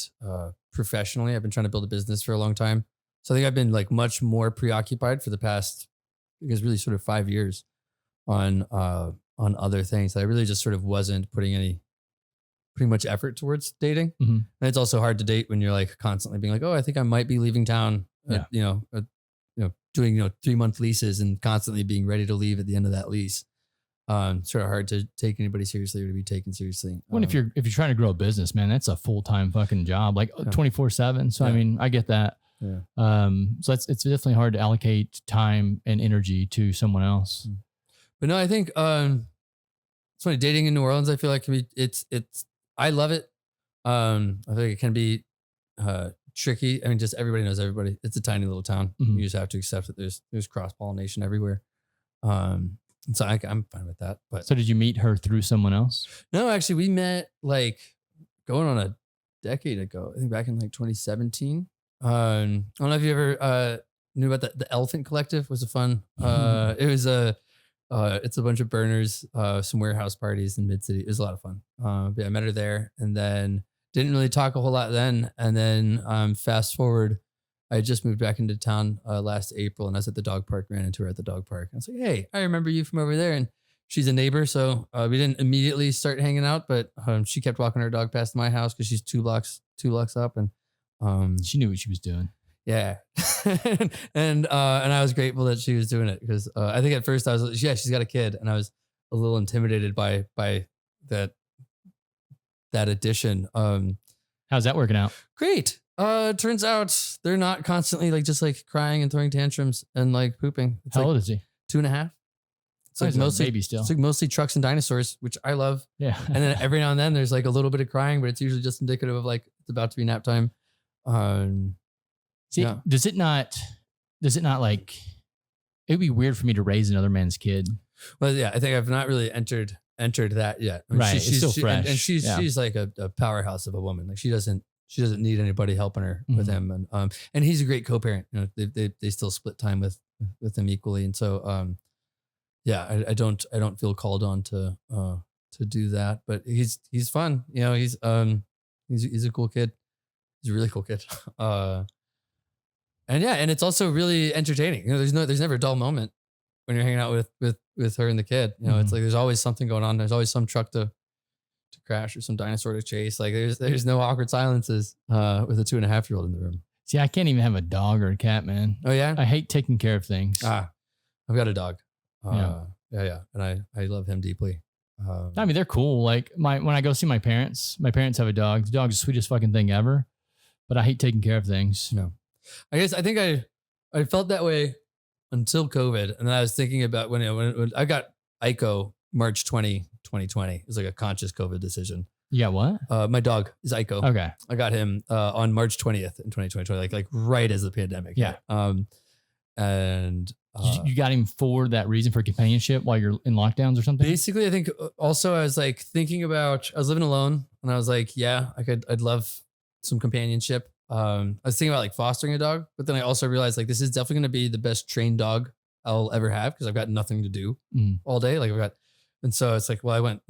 professionally. I've been trying to build a business for a long time. So I think I've been like much more preoccupied for the past, I guess, really sort of 5 years on other things that I really just sort of wasn't putting any pretty much effort towards dating. Mm-hmm. And it's also hard to date when you're like constantly being like, oh, I think I might be leaving town, doing 3-month leases and constantly being ready to leave at the end of that lease. Sort of hard to take anybody seriously or to be taken seriously. Well, if you're trying to grow a business, man, that's a full-time fucking job, like 24/7. So, I mean, I get that. Yeah. So it's definitely hard to allocate time and energy to someone else. But no, I think it's funny, dating in New Orleans, I feel like I love it. I think it can be tricky. I mean, just everybody knows everybody. It's a tiny little town. Mm-hmm. You just have to accept that there's cross-pollination everywhere. So I'm fine with that. But so did you meet her through someone else? No, actually we met like going on a decade ago. I think back in like 2017. I don't know if you ever knew about the Elephant Collective. Was a fun. It was it's a bunch of burners, some warehouse parties in Mid City. It was a lot of fun. But yeah, I met her there, and then didn't really talk a whole lot then. And then fast forward, I had just moved back into town last April, and I was at the dog park. Ran into her at the dog park. I was like, "Hey, I remember you from over there." And she's a neighbor, so we didn't immediately start hanging out, but she kept walking her dog past my house because she's two blocks up, and She knew what she was doing. yeah, and I was grateful that she was doing it because I think at first I was yeah, she's got a kid, and I was a little intimidated by that addition. How's that working out? Great. Turns out they're not constantly like just like crying and throwing tantrums and like pooping. It's How like old is he? 2.5. It's Oh, like he's a mostly baby still. It's like mostly trucks and dinosaurs, which I love. Yeah. And then every now and then there's like a little bit of crying, but it's usually just indicative of like it's about to be nap time. See, yeah. does it not like, it'd be weird for me to raise another man's kid. Well, yeah, I think I've not really entered that yet. I mean, Right, it's still fresh. and she's Yeah. she's like a powerhouse of a woman. Like she doesn't need anybody helping her with Mhm. him. And he's a great co-parent. You know, they still split time with him equally. And so yeah, I don't feel called on to do that. But he's fun. You know, he's a cool kid. He's a really cool kid. And yeah, and it's also really entertaining. You know, there's never a dull moment when you're hanging out with her and the kid. You know, it's like there's always something going on. There's always some truck to crash or some dinosaur to chase. Like there's no awkward silences with a 2.5-year-old in the room. See, I can't even have a dog or a cat, man. Oh yeah, I hate taking care of things. I've got a dog. Yeah. Yeah, and I love him deeply. I mean, they're cool. Like when I go see my parents have a dog. The dog's the sweetest fucking thing ever. But I hate taking care of things. No, I think I felt that way until COVID, and then I was thinking about when I got Aiko March 2020. It was like a conscious COVID decision. You got what? My dog is Aiko. Okay. I got him on March 20th in 2020, like right as the pandemic. Yeah. hit. And You got him for that reason, for companionship while you're in lockdowns or something? basically, I think also I was like thinking about, I was living alone, and I was like, yeah, I'd love some companionship. I was thinking about like fostering a dog, but then I also realized like this is definitely going to be the best trained dog I'll ever have because I've got nothing to do all day. Like and so it's like, well, I went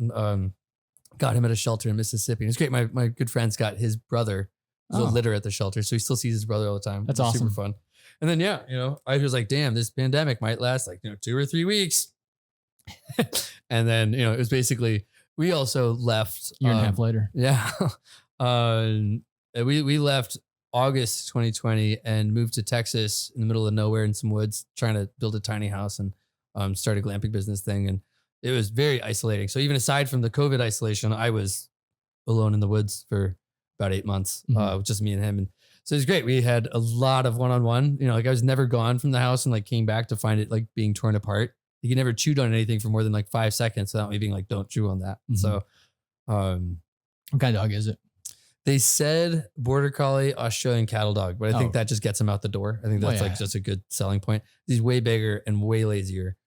got him at a shelter in Mississippi. And it's great. My good friend's got his brother who's a litter at the shelter, so he still sees his brother all the time. That's It's awesome. super fun. And then yeah, you know, I was like, damn, this pandemic might last like 2 or 3 weeks. And then it was basically we also left Year and a half later. Yeah. We left August 2020 and moved to Texas in the middle of nowhere in some woods, trying to build a tiny house and start a glamping business thing. And it was very isolating. So even aside from the COVID isolation, I was alone in the woods for about 8 months, with just me and him. And so it was great. We had a lot of one-on-one, like I was never gone from the house and like came back to find it like being torn apart. He never chewed on anything for more than like 5 seconds without me being like, don't chew on that. So, what kind of dog is it? they said border collie, Australian cattle dog, but I think that just gets him out the door. I think that's like just a good selling point. He's way bigger and way lazier.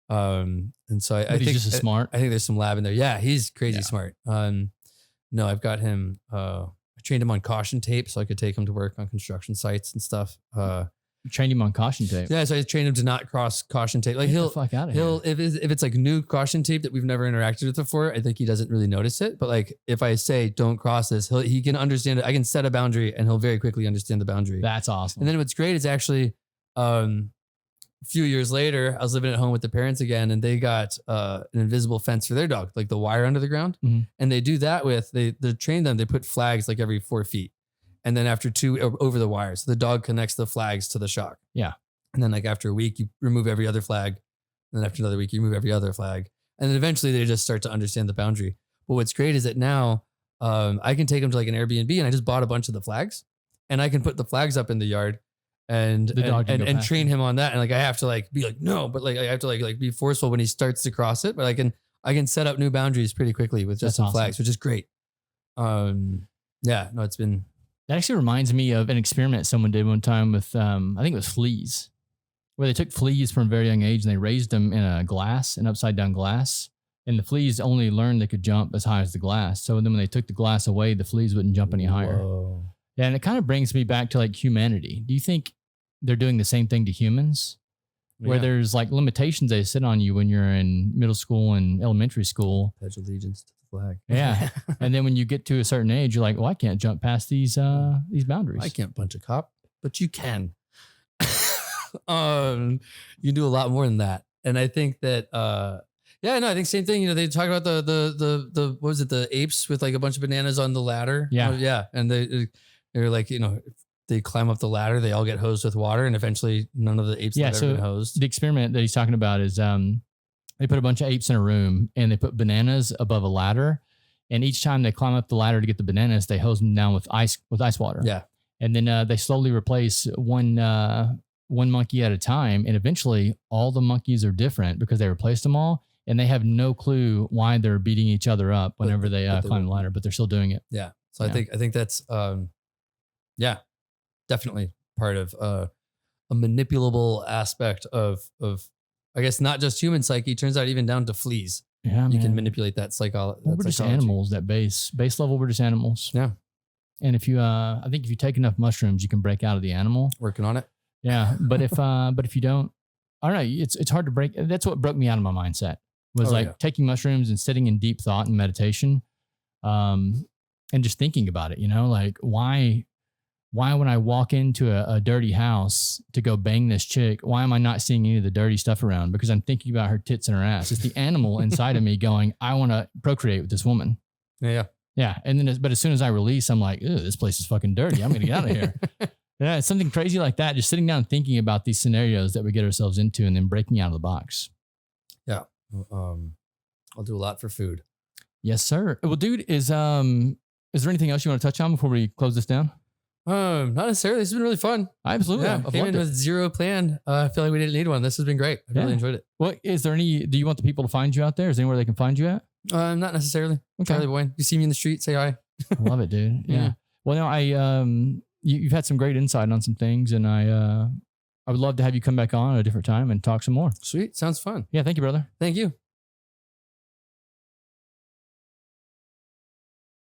And so I think he's just smart. I think there's some lab in there. Yeah, he's crazy smart. No, I've got him. I trained him on caution tape so I could take him to work on construction sites and stuff. You trained him on caution tape. Yeah, so I trained him to not cross caution tape. Like Get the fuck out of here. if it's like new caution tape that we've never interacted with before, I think he doesn't really notice it. But like if I say don't cross this, he can understand it. I can set a boundary and he'll very quickly understand the boundary. That's awesome. And then what's great is actually a few years later, I was living at home with the parents again, and they got an invisible fence for their dog, like the wire under the ground. Mhm. And they do that with they train them. They put flags like every 4 feet, and then after 2 over the wire, so the dog connects the flags to the shock. Yeah. And then like after a week, you remove every other flag. And then after another week, you remove every other flag. And then eventually they just start to understand the boundary. But what's great is that now I can take them to like an Airbnb, and I just bought a bunch of the flags, and I can put the flags up in the yard and The dog can go and past train him on that. And like I have to like be like, no, but like I have to like be forceful when he starts to cross it. But I can set up new boundaries pretty quickly with just That's some awesome. flags, which is great. Yeah, no, it's been That actually reminds me of an experiment someone did one time with, I think it was fleas, where they took fleas from a very young age and they raised them in an upside down glass. And the fleas only learned they could jump as high as the glass. So then when they took the glass away, the fleas wouldn't jump any higher. Whoa. Yeah, and it kind of brings me back to like humanity. Do you think they're doing the same thing to humans? Where there's like limitations they sit on you when you're in middle school and elementary school. Pledge allegiance to the flag. Yeah. And then when you get to a certain age, you're like, well, I can't jump past these boundaries. I can't punch a cop, but you can. You do a lot more than that. And I think that I think same thing. You know, they talk about the what was it, the apes with like a bunch of bananas on the ladder. Yeah. And they're like, you know, they climb up the ladder, they all get hosed with water, and eventually none of the apes have ever been hosed. The experiment that he's talking about is they put a bunch of apes in a room and they put bananas above a ladder, and each time they climb up the ladder to get the bananas, they hose them down with ice water. Yeah. And then they slowly replace one monkey at a time, and eventually all the monkeys are different because they replaced them all, and they have no clue why they're beating each other up whenever they climb the ladder, but they're still doing it. Yeah. So I think that's definitely part of a manipulable aspect of I guess not just human psyche. Turns out even down to fleas. Yeah, you can manipulate that psychology. Well, we're just animals. At base level, we're just animals. Yeah. And if you, I think if you take enough mushrooms, you can break out of the animal. Working on it. Yeah, but if you don't, I don't know. It's hard to break. That's what broke me out of my mindset was taking mushrooms and sitting in deep thought and meditation, and just thinking about it. You know, like why when I walk into a dirty house to go bang this chick, why am I not seeing any of the dirty stuff around? Because I'm thinking about her tits and her ass. It's the animal inside of me going, I want to procreate with this woman. Yeah. Yeah. And then, but as soon as I release, I'm like, ew, this place is fucking dirty. I'm going to get out of here. Yeah. It's something crazy like that. Just sitting down and thinking about these scenarios that we get ourselves into and then breaking out of the box. Yeah. I'll do a lot for food. Yes, sir. Well, dude, is there anything else you want to touch on before we close this down? Not necessarily. This has been really fun. Absolutely. Yeah, came in with zero plan. I feel like we didn't need one. This has been great. I really enjoyed it. Well, do you want the people to find you out there? Is there anywhere they can find you at? Not necessarily. Okay. Charlie Boyne. You see me in the street, say hi. I love it, dude. Yeah. Well, no, you've had some great insight on some things, and I would love to have you come back on at a different time and talk some more. Sweet. Sounds fun. Yeah. Thank you, brother. Thank you.